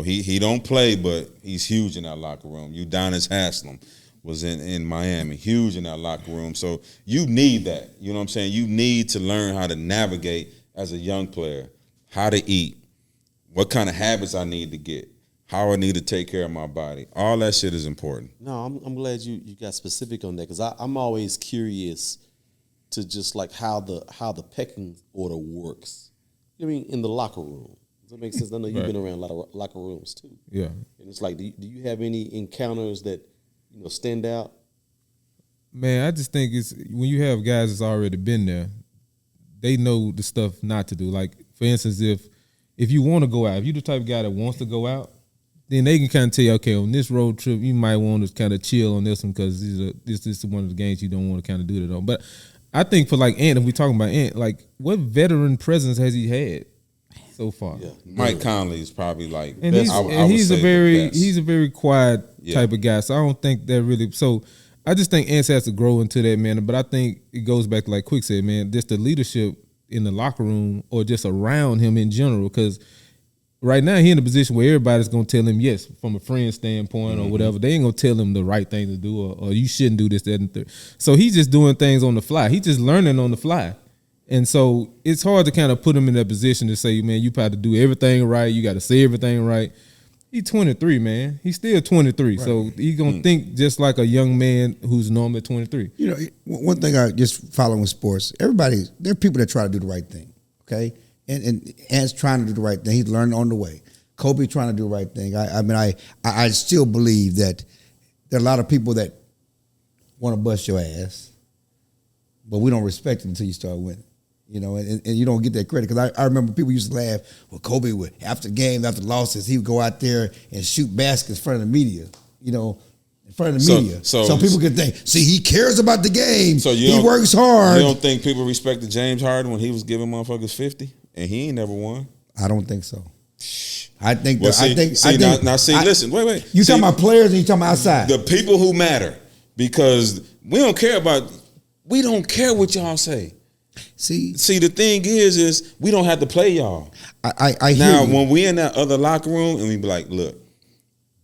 he don't play, but he's huge in that locker room. Udonis Haslem was in Miami, huge in that locker room. So you need that. You know what I'm saying? You need to learn how to navigate as a young player, how to eat, what kind of habits I need to get, how I need to take care of my body. All that shit is important. No, I'm glad you got specific on that because I'm always curious to just like how the pecking order works. I mean, in the locker room. Does that make sense? I know you've been around a lot of locker rooms too. Yeah. And it's like, do you have any encounters that stand out? Man, I just think it's when you have guys that's already been there, they know the stuff not to do. Like, for instance, if you want to go out, if you're the type of guy that wants to go out, then they can kind of tell you, okay, on this road trip, you might want to kind of chill on this one because this is one of the games you don't want to kind of do that on. But I think for like Ant, if we're talking about Ant, like what veteran presence has he had so far? Yeah. Mike Conley is probably like, And best. he's a very quiet Yeah. type of guy. So I don't think that really. So I just think Ant has to grow into that, man. But I think it goes back to like Quick said, man, just the leadership in the locker room or just around him in general, because right now he in a position where everybody's gonna tell him yes from a friend standpoint or whatever. They ain't gonna tell him the right thing to do or you shouldn't do this, that, and third. So he's just doing things on the fly. He's just learning on the fly. And so it's hard to kind of put him in that position to say, man, you got to do everything right. You got to say everything right. He's 23, man. He's still 23. Right. So he's going to think just like a young man who's normally 23. You know, one thing I just following sports, there are people that try to do the right thing, okay? And Ant's trying to do the right thing. He's learning on the way. Kobe trying to do the right thing. I still believe that there are a lot of people that want to bust your ass, but we don't respect it until you start winning. You know, and you don't get that credit. Because I remember people used to laugh, well, Kobe would, after games, after losses, he would go out there and shoot baskets in front of the media, in front of the media. So people could think, see, he cares about the game. So he works hard. You don't think people respected James Harden when he was giving motherfuckers 50 and he ain't never won? I don't think so. I think listen, wait. You talking about players and you talking about outside? The people who matter, because we don't care what y'all say. See, the thing is we don't have to play y'all. I hear now, you. when we in that other locker room and we be like, look,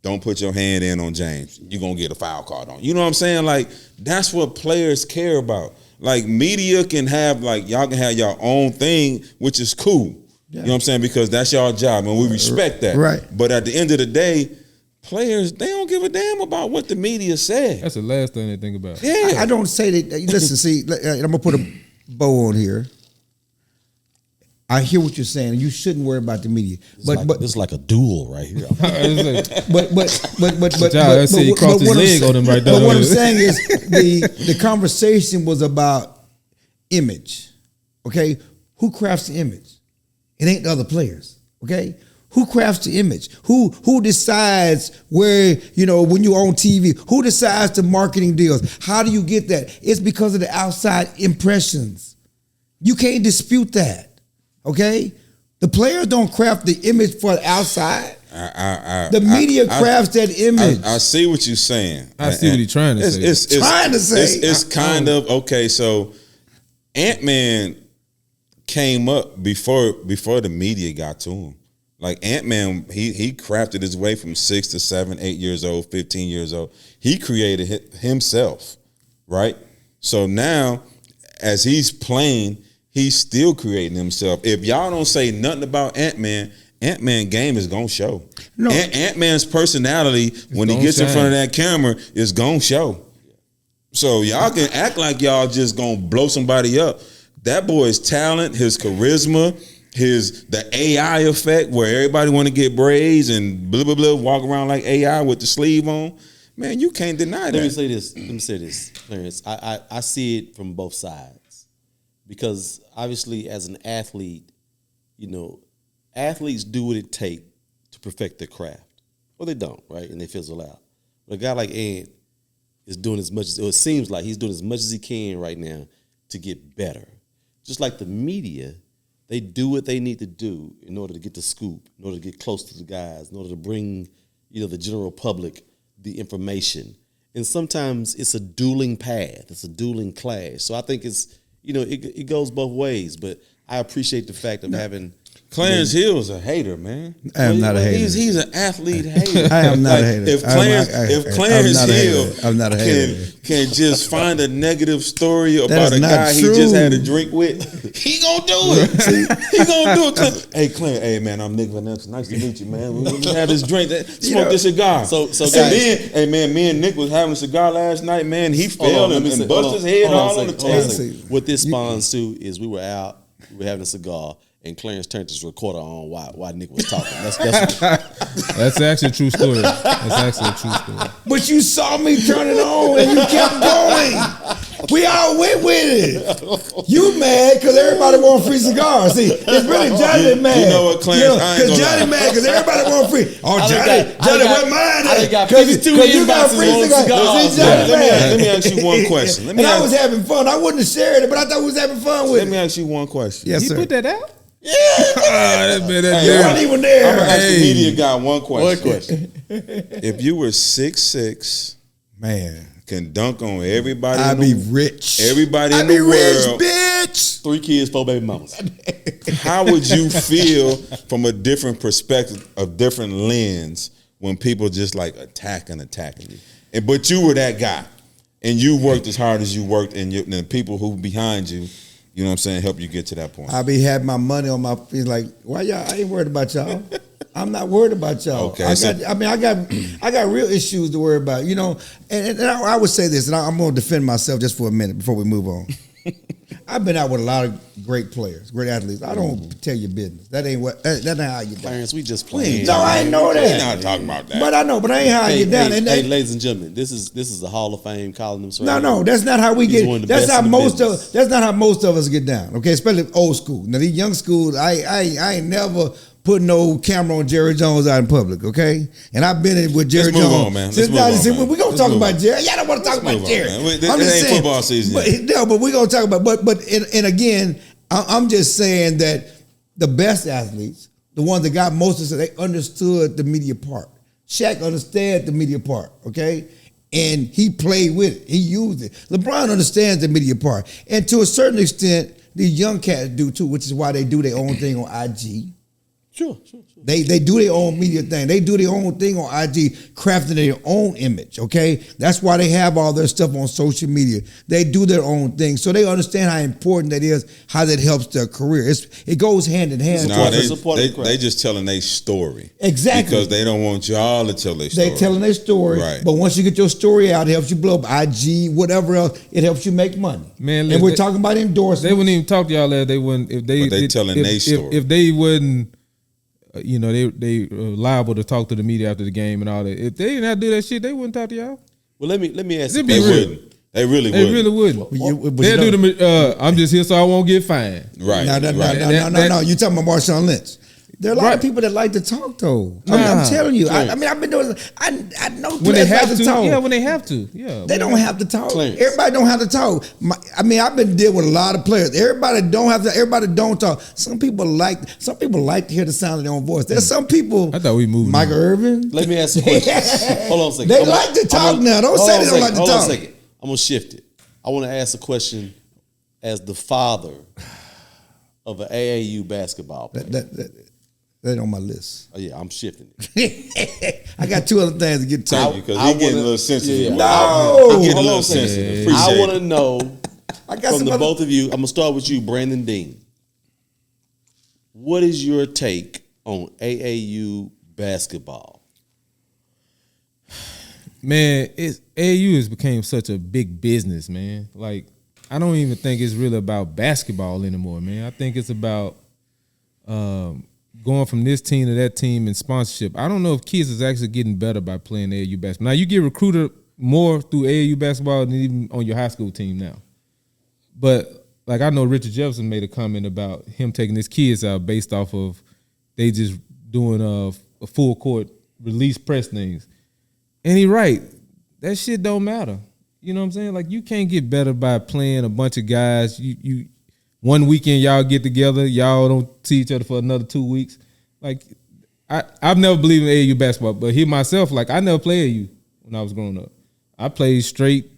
don't put your hand in on James. You're going to get a foul card on. You know what I'm saying? Like, that's what players care about. Like, media can have, like, y'all can have your own thing, which is cool. Yeah. You know what I'm saying? Because that's y'all job, and we respect that. Right. But at the end of the day, players, they don't give a damn about what the media said. That's the last thing they think about. Yeah. I don't say that. Listen, see, I'm going to put a bow on here. I hear what you're saying. You shouldn't worry about the media. But it's like a duel right here. but what I'm saying is the conversation was about image. Okay? Who crafts the image? It ain't the other players. Okay? Who crafts the image? Who decides where, when you're on TV? Who decides the marketing deals? How do you get that? It's because of the outside impressions. You can't dispute that. Okay? The players don't craft the image for the outside. The media crafts that image. I see what you're saying. I see what he's trying to say. It's kind of, okay, so Ant-Man came up before the media got to him. Like Ant-Man, he crafted his way from 6 to 7, 8 years old, 15 years old. He created himself, right? So now, as he's playing, he's still creating himself. If y'all don't say nothing about Ant-Man game is gonna show. No. Ant-Man's personality, when he gets in front of that camera, is gonna show. So y'all can act like y'all just gonna blow somebody up. That boy's talent, his charisma, the AI effect where everybody want to get braids and blah, blah, blah, walk around like AI with the sleeve on. Man, you can't deny that. Let me say this, Clarence. I see it from both sides. Because obviously as an athlete, athletes do what it takes to perfect their craft. Or they don't, right? And they fizzle out. But a guy like Ant is doing it seems like he's doing as much as he can right now to get better. Just like the media, they do what they need to do in order to get the scoop, in order to get close to the guys, in order to bring, the general public the information. And sometimes it's a dueling path. It's a dueling clash. So I think it's, it goes both ways. But I appreciate the fact of having Clarence Hill's a hater, man. I am not a hater. He's an athlete hater. I am not a hater. If Clarence Hill I'm not a hater. can just find a negative story That about is a not guy true. he just had a drink with, he gonna do it. He gonna do it. Hey, Clarence. Hey, man, I'm Nick Vanessa. Nice to meet you, man. We had this drink. Smoke this cigar. So and guys, then, hey, man, me and Nick was having a cigar last night, man. He fell and busted his head all on the table. What this spawns to is we were having a cigar, and Clarence turned his recorder on while Nick was talking. That's actually a true story. That's actually a true story. But you saw me turn it on and you kept going. We all went with it. You mad because everybody want free cigars. See, it's really Johnny that mad. You know what, Clarence? Because Johnny mad because everybody want free. Oh, Johnny, what mine I is? got Because 52 you got inboxes free on cigars. cigars. See, Johnny mad. Let me ask you one question. And I was having fun. I wouldn't have shared it, but I thought we was having fun with Let me it. ask you one question. Yes, He sir. put that out? Yeah. That man, that You damn- weren't even I'm there. gonna ask the Hey. media guy one question. One question. If you were 6'6", Man, can dunk on everybody, I'd in be the, rich. everybody I'd in be the rich, world, bitch. 3 kids, 4 baby mamas. how would you feel from a different perspective, a different lens, when people just like attacking you? And but you were that guy, and you worked as hard as you worked, and the people who behind you, you know what I'm saying, help you get to that point. I be having my money on my feet. Like, why y'all? I ain't worried about y'all. I'm not worried about y'all. Okay, I got real issues to worry about. You know, and I would say this, and I'm going to defend myself just for a minute before we move on. I've been out with a lot of great players, great athletes. I don't tell your business. That ain't how I get down. Clarence, we just playing. No, I ain't know We're that. not talking about that. But I know, but I ain't how I get down. Hey, And ladies and gentlemen, this is a Hall of Fame columnist. Right no, that's not how we He's get. one of the That's best how in the most of. business. That's not how most of us get down. Okay, especially old school. Now these young schools, I ain't never put no camera on Jerry Jones out in public. Okay, and I've been in with Jerry Let's move Jones. on, man. Since Let's move on, man. We're gonna Let's talk move about on. Jerry. Y'all don't want to talk about move on, Jerry. man. It I'm just ain't saying, football season But, yet. no, but we're gonna talk about. But and again, I'm just saying that the best athletes, the ones that got most of it, they understood the media part. Shaq understood the media part. Okay. And he played with it. He used it. LeBron understands the media part. And to a certain extent, these young cats do too, which is why they do their own thing on IG. Sure. They do their own media thing. They do their own thing on IG, crafting their own image, okay? That's why they have all their stuff on social media. They do their own thing. So they understand how important that is, how that helps their career. It goes hand in hand. No, Support the crowd. they just telling their story. Exactly. Because they don't want y'all to tell their story. They telling their story, Right. but once you get your story out, it helps you blow up IG, whatever else. It helps you make money. Man, and we're talking about endorsements. They wouldn't even talk to y'all if they wouldn't. If they, But they telling their story. If they wouldn't, you know, they liable to talk to the media after the game and all that. If they didn't have to do that shit, they wouldn't talk to y'all. Well, let me ask you. It'd be They real. wouldn't. They really They wouldn't. really wouldn't. But They'll you know- do the. I'm just here so I won't get fined. Right. No. That- You talking about Marshawn Lynch? There are a lot Right. of people that like to talk though. Nah. I'm telling you. I Clarence. mean, I've been doing. I know When they players have like to, talk. yeah. When they have to, yeah. They don't have to talk. Clarence. Everybody don't have to talk. I've been dealing with a lot of players. Everybody don't have to. Everybody don't talk. Some people like to hear the sound of their own voice. There's some people. I thought we moved. Michael Irvin. Let me ask you a question. Hold on a second. They like to talk now. Don't say they don't like to Hold on a talk. second. I'm gonna shift it. I want to ask a question as the father of an AAU basketball player. That ain't on my list. Oh, yeah, I'm shifting it. I got two other things to get to. Thank you, because he getting a little sensitive. Yeah. No. He getting a Hold little on a second. sensitive. I Appreciate want to it. know I got from some the other. both of you. I'm gonna start with you, Brandon Dean. What is your take on AAU basketball? Man, AAU has became such a big business, man. Like, I don't even think it's really about basketball anymore, man. I think it's about going from this team to that team and sponsorship. I don't know if kids is actually getting better by playing AAU basketball. Now, you get recruited more through AAU basketball than even on your high school team now. But, like, I know Richard Jefferson made a comment about him taking his kids out based off of they just doing a full court release press things. And he right. That shit don't matter. You know what I'm saying? Like, you can't get better by playing a bunch of guys. You one weekend y'all get together, y'all don't see each other for another 2 weeks. Like, I've never believed in AAU basketball, but he myself, like, I never played AAU when I was growing up. I played straight.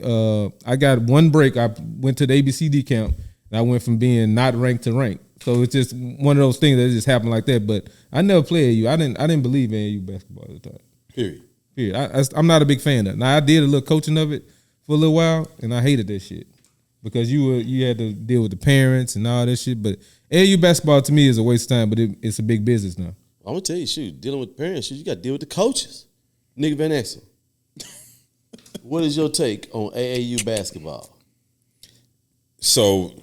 I got one break. I went to the ABCD camp, and I went from being not ranked to ranked. So it's just one of those things that just happened like that. But I never played AAU. I didn't believe in AAU basketball at the time. Period. I'm not a big fan of it. Now I did a little coaching of it for a little while, and I hated that shit because you had to deal with the parents and all that shit. But AAU basketball to me is a waste of time, but it's a big business now. I'm gonna tell you, shoot, dealing with parents, you got to deal with the coaches. Nigga Van Exel, what is your take on AAU basketball? So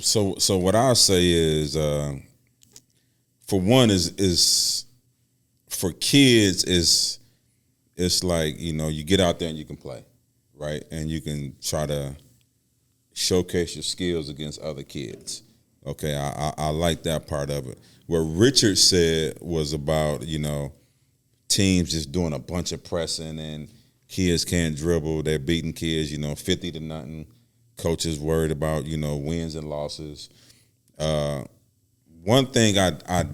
what I'll say is, for one, is for kids it's like, you get out there and you can play, right, and you can try to showcase your skills against other kids. Okay, I like that part of it. What Richard said was about, teams just doing a bunch of pressing and kids can't dribble. They're beating kids, 50-0. Coaches worried about, wins and losses. One thing I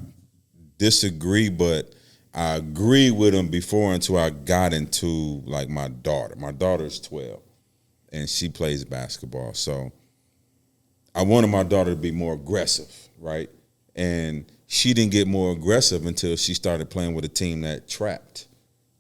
disagree, but I agree with him before until I got into, like, my daughter. My daughter's 12, and she plays basketball. So I wanted my daughter to be more aggressive, right? And she didn't get more aggressive until she started playing with a team that trapped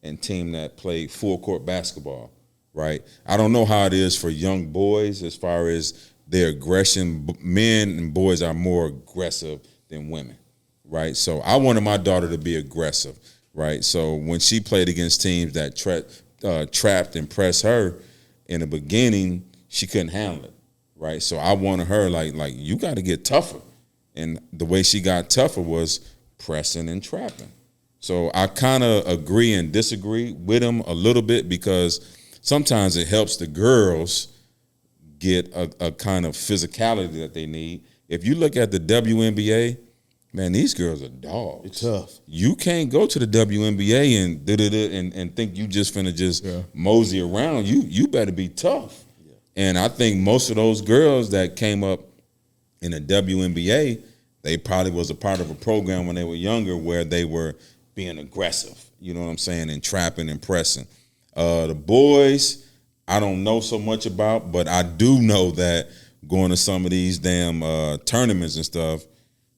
and team that played full court basketball, right? I don't know how it is for young boys as far as their aggression. Men and boys are more aggressive than women, right? So I wanted my daughter to be aggressive, right? So when she played against teams that trapped and pressed her in the beginning, she couldn't handle it, right? So I wanted her, like you got to get tougher. And the way she got tougher was pressing and trapping. So I kind of agree and disagree with him a little bit because sometimes it helps the girls get a kind of physicality that they need. If you look at the WNBA, man, these girls are dogs. It's tough. You can't go to the WNBA and think you just finna mosey around. You better be tough. Yeah. And I think most of those girls that came up in the WNBA, they probably was a part of a program when they were younger where they were being aggressive, you know what I'm saying, and trapping and pressing. The boys, I don't know so much about, but I do know that going to some of these damn tournaments and stuff,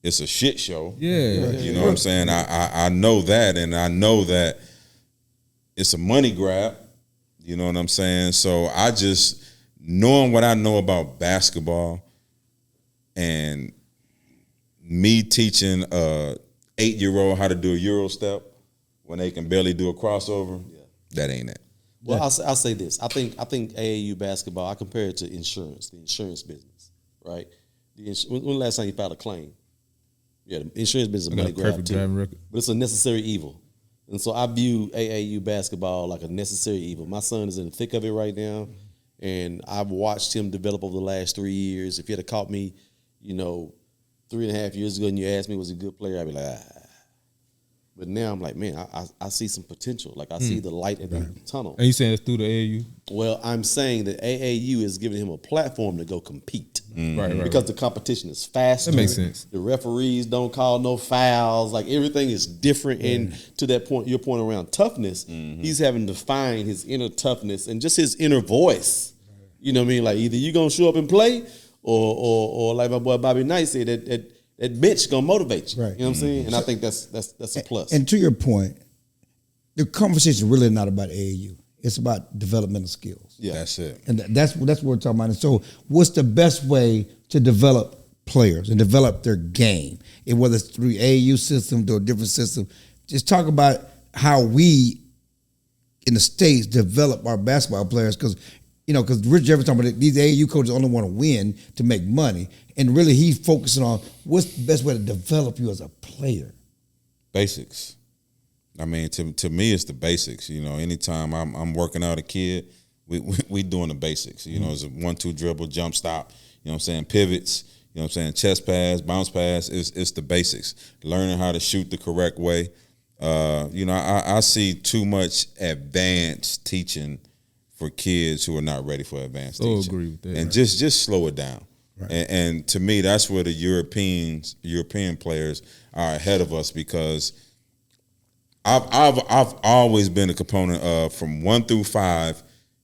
it's a shit show. Yeah. You know what I'm saying? I know that, and I know that it's a money grab, you know what I'm saying? So I just, knowing what I know about basketball and me teaching a 8-year-old how to do a Euro step when they can barely do a crossover, that ain't it. Well, I'll say this. I think AAU basketball, I compare it to insurance, the insurance business, right? When the last time you filed a claim? Yeah, the insurance business is a money grab too, but it's a necessary evil. And so I view AAU basketball like a necessary evil. My son is in the thick of it right now, and I've watched him develop over the last 3 years. If you had caught me, 3.5 years ago and you asked me was he a good player, I'd be like, But now I'm like, man, I see some potential. Like I see the light at the end of the tunnel. Are you saying it's through the AAU? Well, I'm saying that AAU is giving him a platform to go compete. Right. Because the competition is faster. That makes sense. The referees don't call no fouls. Like everything is different. And to that point, your point around toughness, he's having to find his inner toughness and just his inner voice. You know what I mean? Like either you're going to show up and play or like my boy Bobby Knight said, that bench gonna motivate you. Right. You know what I'm saying? And I think that's a plus. And to your point, the conversation is really not about AAU. It's about developmental skills. Yeah, that's it. And that's what we're talking about. And so what's the best way to develop players and develop their game? And whether it's through AAU system or a different system, just talk about how we in the States develop our basketball players because Rich Jefferson talking about these AAU coaches only want to win to make money. And really he's focusing on what's the best way to develop you as a player. Basics. I mean, to me, it's the basics. Anytime I'm working out a kid, we doing the basics. It's a 1-2 dribble, jump stop. You know what I'm saying? Pivots. You know what I'm saying? Chest pass, bounce pass. It's the basics. Learning how to shoot the correct way. I see too much advanced teaching for kids who are not ready for advanced teaching. Agree with that. And just slow it down. Right. And to me, that's where the European players are ahead of us because I've always been a component of from 1 through 5.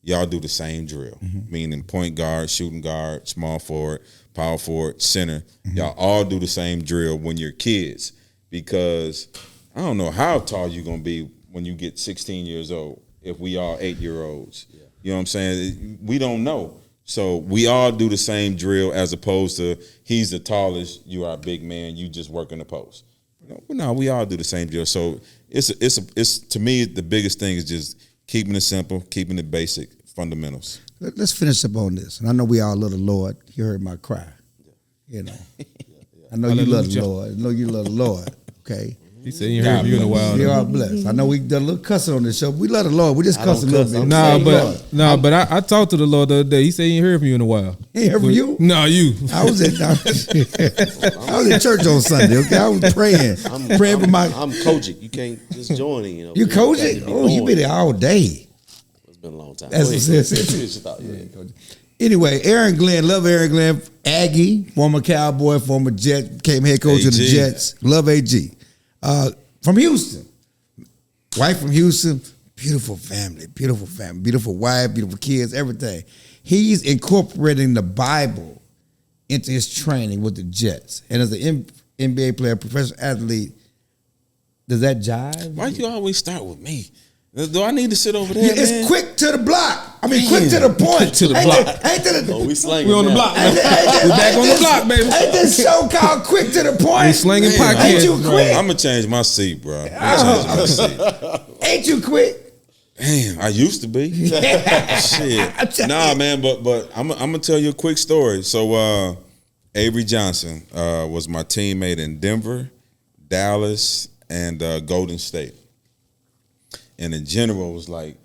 y'all do the same drill, meaning point guard, shooting guard, small forward, power forward, center. Y'all all do the same drill when you're kids, because I don't know how tall you're going to be when you get 16 years old if we all 8-year-olds. Yeah. You know what I'm saying? We don't know. So we all do the same drill, as opposed to he's the tallest, you are a big man, you just work in the post. No, we all do the same drill. So it's to me, the biggest thing is just keeping it simple, keeping it basic, fundamentals. Let's finish up on this. And I know we all love the Lord. You heard my cry. You know. I know you love the Lord. I know you love the Lord. Okay. He said you heard you in a while. You are blessed. I know we done a little cussing on this show. We love the Lord. We just cuss a little bit. But I talked to the Lord the other day. He said he ain't heard from you in a while. He heard from you? No, you. I was at church on Sunday. Okay, I was praying. Praying for my. I'm Kojic. You can't just join in. You Kojic? Oh, you been there all day. It's been a long time. Anyway, Aaron Glenn, love Aaron Glenn, Aggie, former Cowboy, former Jet, became head coach of the Jets. Love AG. From Houston, wife from Houston, beautiful family, beautiful wife, beautiful kids, everything. He's incorporating the Bible into his training with the Jets. And as an NBA player, professional athlete, does that jive? Why you always start with me? Do I need to sit over there? It's man? Quick to the block. I mean, quick to the point. To the block. We slanging. We on the block. We back on the block, baby. Ain't this show called Quick to the Point? We slinging podcasts. Ain't you quick? I'm gonna change my seat, bro. Ain't you quick? Damn, I used to be. Shit. Nah, man, but I'm gonna tell you a quick story. So Avery Johnson was my teammate in Denver, Dallas, and Golden State. And the general was like,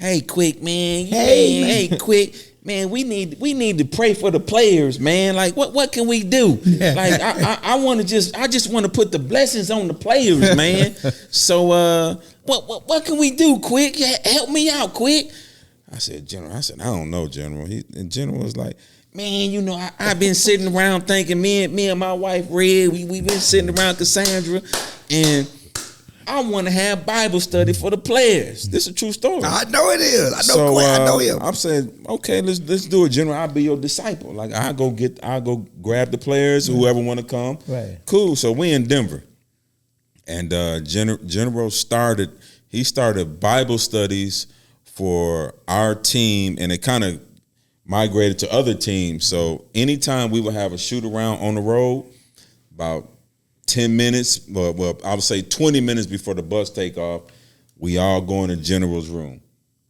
"Hey, Quick, man. Hey, Quick, man. We need to pray for the players, man. Like, what can we do? Like, I just want to put the blessings on the players, man. So, what can we do, Quick? Help me out, Quick." I said, "General." I don't know, General. And General was like, "Man, you know, I've been sitting around thinking, me and my wife, Red, we been sitting around Cassandra, and I want to have Bible study for the players." This is a true story. I know it is. I know him. I'm saying, okay, let's do it, General. I'll be your disciple. Like, I'll go grab the players, whoever want to come. Right. Cool. So we in Denver, and General started Bible studies for our team, and it kind of migrated to other teams. So anytime we would have a shoot around on the road, about 10 minutes, well, I would say 20 minutes before the bus take off, we all go in the general's room.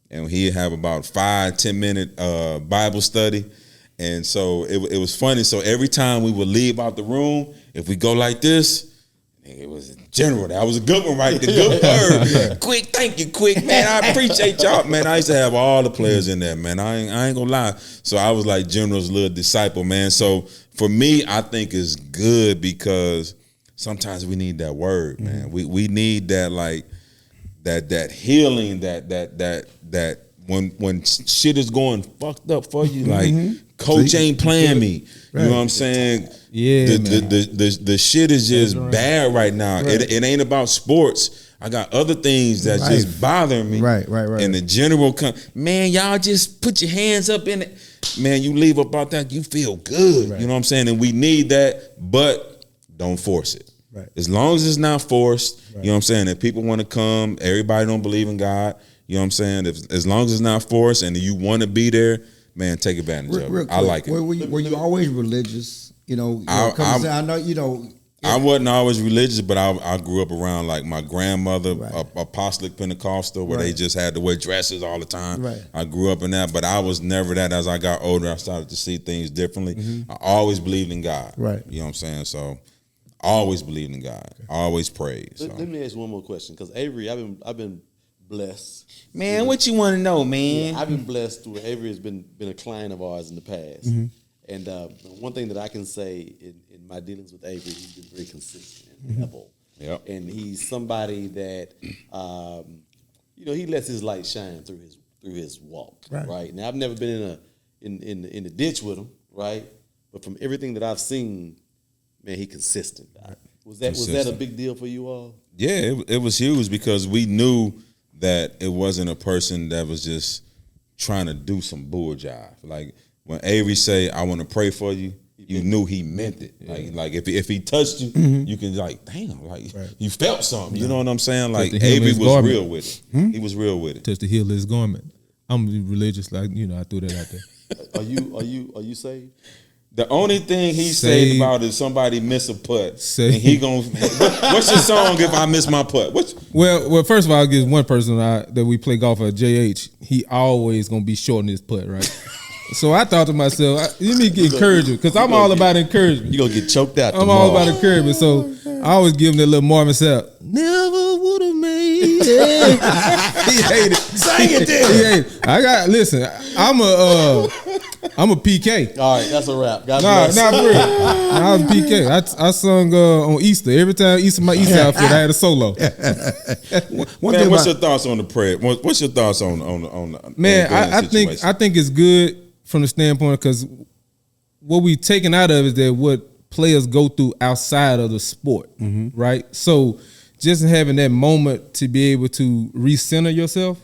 And he'd have about 5-10 minute Bible study. And so it was funny. So every time we would leave out the room, if we go like this, it was General. That was a good one, right? The good word. Quick, thank you, Quick. Man, I appreciate y'all. Man, I used to have all the players in there, man. I ain't gonna lie. So I was like General's little disciple, man. So for me, I think it's good because sometimes we need that word, man. We need that, like, that healing, that when shit is going fucked up for you, like coach ain't playing me. Right. You know what I'm saying? Yeah. The shit is just bad right now. Right. It ain't about sports. I got other things that's just bothering me. Right. And the general man, y'all just put your hands up in it. Man, you leave about that, you feel good. Right. You know what I'm saying? And we need that, but don't force it. Right. As long as it's not forced, you know what I'm saying? If people want to come, everybody don't believe in God. You know what I'm saying? As long as it's not forced and you want to be there, man, take advantage of it. I like it. Were you always religious? I know, I wasn't always religious, but I grew up around, like, my grandmother, Apostolic Pentecostal, where they just had to wear dresses all the time. Right. I grew up in that, but I was never that. As I got older, I started to see things differently. I always believed in God. Right. You know what I'm saying? So always believed in God. Always prayed. So. Let me ask you one more question, because Avery, I've been blessed. Man, what you want to know, man? Yeah, I've been blessed where Avery has been a client of ours in the past. And one thing that I can say in my dealings with Avery, he's been very consistent and level. Yep. And he's somebody that, he lets his light shine through his walk. Right. Now, I've never been in the ditch with him, right? But from everything that I've seen, man, he consistent. Was that a big deal for you all? Yeah, it was huge, because we knew that it wasn't a person that was just trying to do some bull jive. Like when Avery say, "I want to pray for you," you knew he meant it. Like if he touched you, you can like, damn, like you felt something. You know what I'm saying? Like Avery was real with it. He was real with it. Touch the heel of his garment. I'm religious, like I threw that out there. Are you saved? The only thing he's Saved. saved about is somebody miss a putt, Saved. and he gonna. What's your song if I miss my putt? Well, first of all, I'll give one person that we play golf at, JH. He always gonna be shorting his putt, right? So I thought to myself, let me get encouragement, because I'm all about encouragement. You gonna get choked out. I'm all about encouragement. So I always give him that little Marvin Sapp. Never would have made it. He hated it. Sing it then. He hated it. Listen, I'm a PK. All right, that's a wrap. God Nah, bless. not for real. Nah, I was a PK. I sung on Easter. Every time my Easter outfit, I had a solo. Man, what's your thoughts on the prayer? What's your thoughts on Man, I situation? think it's good from the standpoint, because what we taken out of it is that what players go through outside of the sport, right? So just having that moment to be able to recenter yourself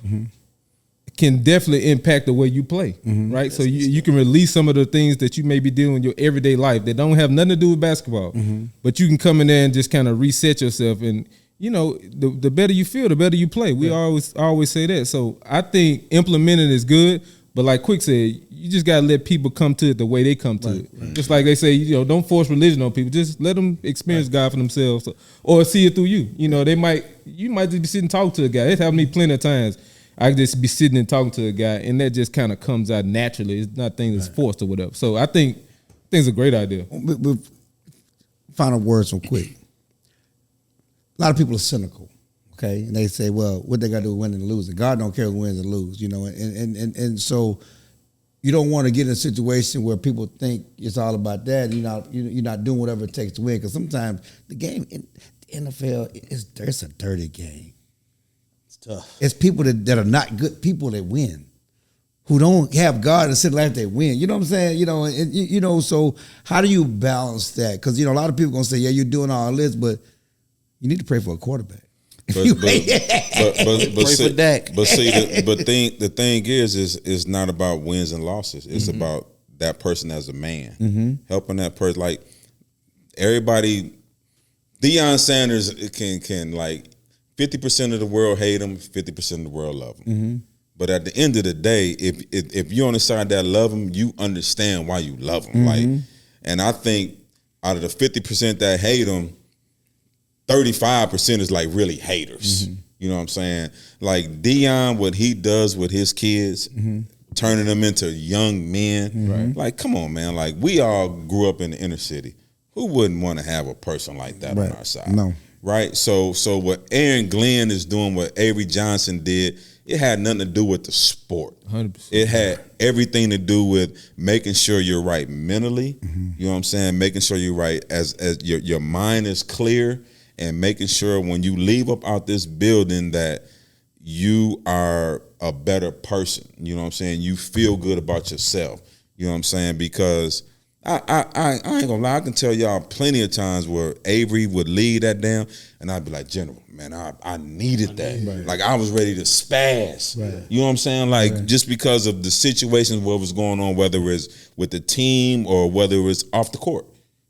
can definitely impact the way you play, right? So you can release some of the things that you may be dealing with in your everyday life that don't have nothing to do with basketball, but you can come in there and just kind of reset yourself. And the better you feel, the better you play. We always say that. So I think implementing is good, but like Quick said, you just gotta let people come to it the way they come to it. Right. Just like they say, don't force religion on people. Just let them experience God for themselves, or see it through you. You might just be sitting and talk to a guy. It's happened to me plenty of times. I could just be sitting and talking to a guy, and that just kind of comes out naturally. It's not things that's forced or whatever. So I think it's a great idea. Final words from Quick. A lot of people are cynical, okay? And they say, well, what they got to do with winning and losing? God don't care who wins and loses, and so you don't want to get in a situation where people think it's all about that. You're not doing whatever it takes to win, because sometimes the game in the NFL it's a dirty game. It's tough. It's people that are not good people that win, who don't have God in center life, they win. You know what I'm saying? So how do you balance that? Because a lot of people gonna say, yeah, you're doing all this, but you need to pray for a quarterback. But Pray for Dak. But see, the thing is not about wins and losses. It's about that person as a man, helping that person. Like everybody, Deion Sanders can like 50% of the world hate him, 50% of the world love him. But at the end of the day, if you're on the side that love him, you understand why you love him. Like, and I think out of the 50% that hate him, 35% is like really haters. You know what I'm saying? Like Deion, what he does with his kids, turning them into young men. Right. Like, come on, man. Like, we all grew up in the inner city. Who wouldn't want to have a person like that on our side? No. Right? So what Aaron Glenn is doing, what Avery Johnson did, it had nothing to do with the sport. 100%. It had everything to do with making sure you're right mentally. You know what I'm saying? Making sure you're right as your mind is clear, and making sure when you leave up out this building that you are a better person. You know what I'm saying? You feel good about yourself. You know what I'm saying? Because I ain't gonna lie, I can tell y'all plenty of times where Avery would lead that down, and I'd be like, General, man, I needed that. Right. Like, I was ready to spaz. Right. You know what I'm saying? Like, just because of the situations what was going on, whether it's with the team or whether it's off the court.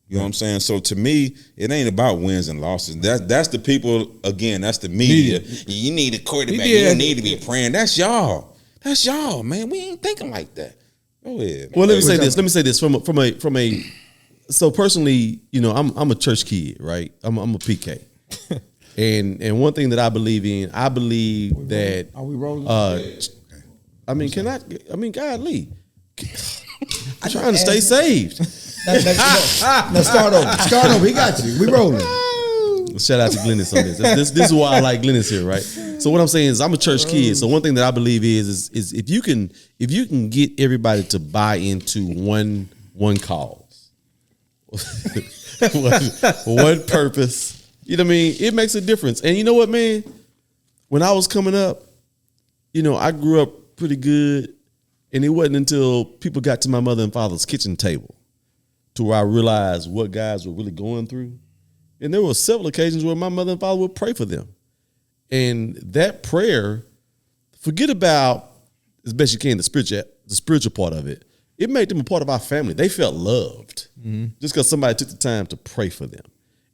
You know what I'm saying? So to me, it ain't about wins and losses. That's the people, again, that's the media. You need a quarterback. You need to be praying. That's y'all. That's y'all, man. We ain't thinking like that. Go ahead. Well, let me say this from a so personally, I'm a church kid, right? I'm a PK. and one thing that I believe in, I believe that Are we rolling? Godly. I'm trying to stay saved. Now start over. He got you. We rolling. Shout out to Glennis on this. This is why I like Glennis here, right? So what I'm saying is I'm a church kid. So one thing that I believe is if you can get everybody to buy into one cause, one purpose, you know what I mean? It makes a difference. And you know what, man? When I was coming up, I grew up pretty good, and it wasn't until people got to my mother and father's kitchen table to where I realized what guys were really going through. And there were several occasions where my mother and father would pray for them. And that prayer, forget about as best you can, the spiritual part of it. It made them a part of our family. They felt loved just because somebody took the time to pray for them.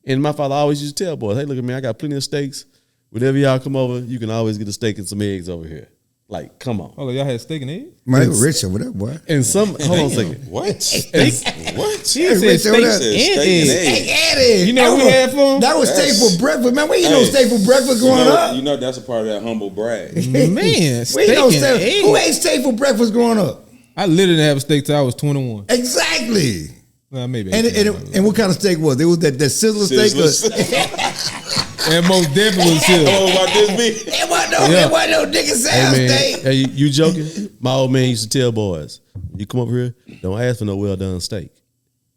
And my father always used to tell boys, hey, look at me, I got plenty of steaks. Whenever y'all come over, you can always get a steak and some eggs over here. Like, come on. Oh, y'all had steak and eggs? Man, they were rich over there, boy. And hold on a second. What? Steak? What? He said rich steak over and there. eggs. Steak and eggs. You know what we had for him? That was steak for breakfast, man. We ain't no Hey, steak for breakfast growing up. You know that's a part of that humble brag. Man, We steak ain't no and steak. eggs. Who ate steak for breakfast growing up? I literally didn't have a steak till I was 21. Exactly. Well, maybe. And what kind of steak was it? It was that sizzler steak? And most definitely was still. Oh, about this meat. It wasn't no nigga sound steak. Hey, you joking? My old man used to tell boys, you come over here, don't ask for no well-done steak.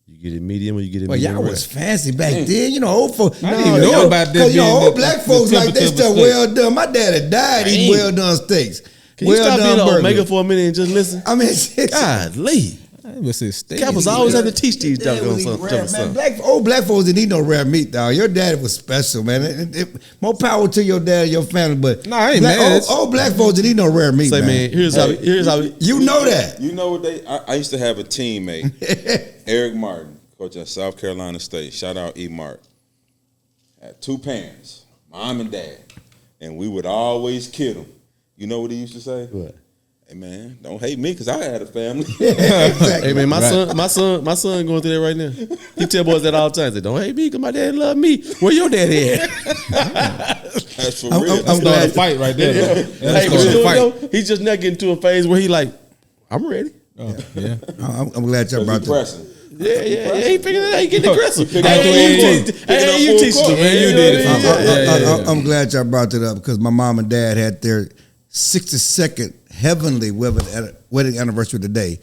You get it medium or you get it Well, medium y'all rare. was fancy back then. You know, old folks. I didn't even know about this Because, being old black folks the like they temperature of a stuff steak. well done. My dad had died eating well done steaks. Can you stop being an burgers. Omega for a minute and just listen? I mean, it's God, Lee. I was say steak. Cappers always have to teach these Dad jokers on was eating rare, something. man. Old black folks didn't eat no rare meat, dog. Your dad was special, man. More power to your dad and your family, but Nah, I ain't mad. old black folks didn't eat no rare meat, Say, man, here's how You know that. You know what I used to have a teammate, Eric Martin, coach at South Carolina State. Shout out E. Mart. Had two parents, mom and dad, and we would always kid him. You know what he used to say? What? Hey man, don't hate me because I had a family. Exactly. Hey man, my son going through that right now. He tell boys that all the time. He say, don't hate me because my dad love me. Where your daddy at? That's for I'm real. That's starting a fight right there. Though. Hey, but you know what, though? He's just not getting to a phase where he like, I'm ready. Oh, yeah. I'm glad y'all brought that. Pressing. Yeah. He figured it out. He getting aggressive. He picking up full You court. teach Picking up him, man. You You did did it. it. I'm glad y'all brought it up because my mom and dad had their 62nd heavenly wedding anniversary today.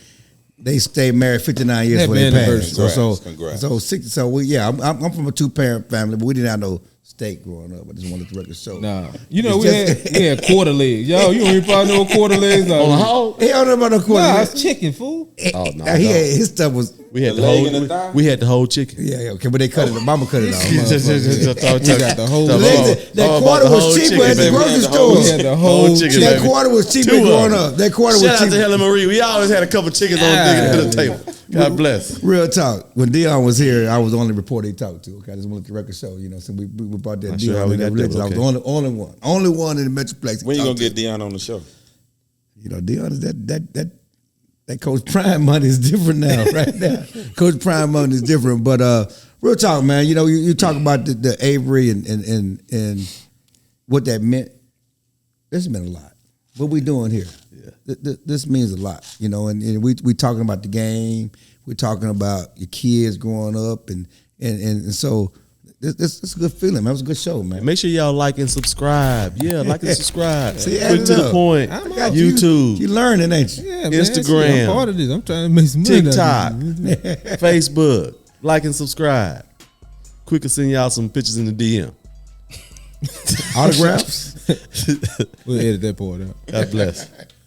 They stayed married 59 years Happy before they anniversary. passed. Congrats. I'm from a 2-parent family, but we didn't have no steak growing up. I just wanted the record show. Nah. You know, we had quarter legs. Yo, you don't even probably know what quarter legs are. On the hog? He don't know about no quarter. Nah, leg. it's chicken, fool. Oh, no. He had, his stuff was We had The the leg and the thigh? whole. We had the whole chicken. yeah, okay, but they cut it. Mama cut it off. We got the whole That quarter was cheaper at the grocery store. We had the whole chicken, That baby. quarter was cheaper Two of growing them. up. That quarter was Shout out to cheaper. Helen Marie. We always had a couple chickens on the table. God bless. Real talk. When Dion was here, I was the only reporter he talked to. Okay, I just wanted the record show. You know, so we brought that Not sure Dion how we in that got there, religion. I was but the only one in the Metroplex. When you gonna talked to. get Dion on the show? You know, Dion is that Coach Prime money is different now, right now. Coach Prime money is different. But real talk, man. You know, you talk about the Avery and what that meant. This meant a lot. What we doing here? Yeah. This means a lot. You know, and we talking about the game. We're talking about your kids growing up, and so this is a good feeling, man. It was a good show, man. Make sure y'all like and subscribe. Yeah, like and subscribe. See, Quick to the up. point. I got YouTube, You learning, ain't you? Yeah, man. Instagram. I'm part of this. I'm trying to make some money. TikTok, Facebook. Like and subscribe. Quick to send y'all some pictures in the DM. Autographs? We'll edit that part out. God bless.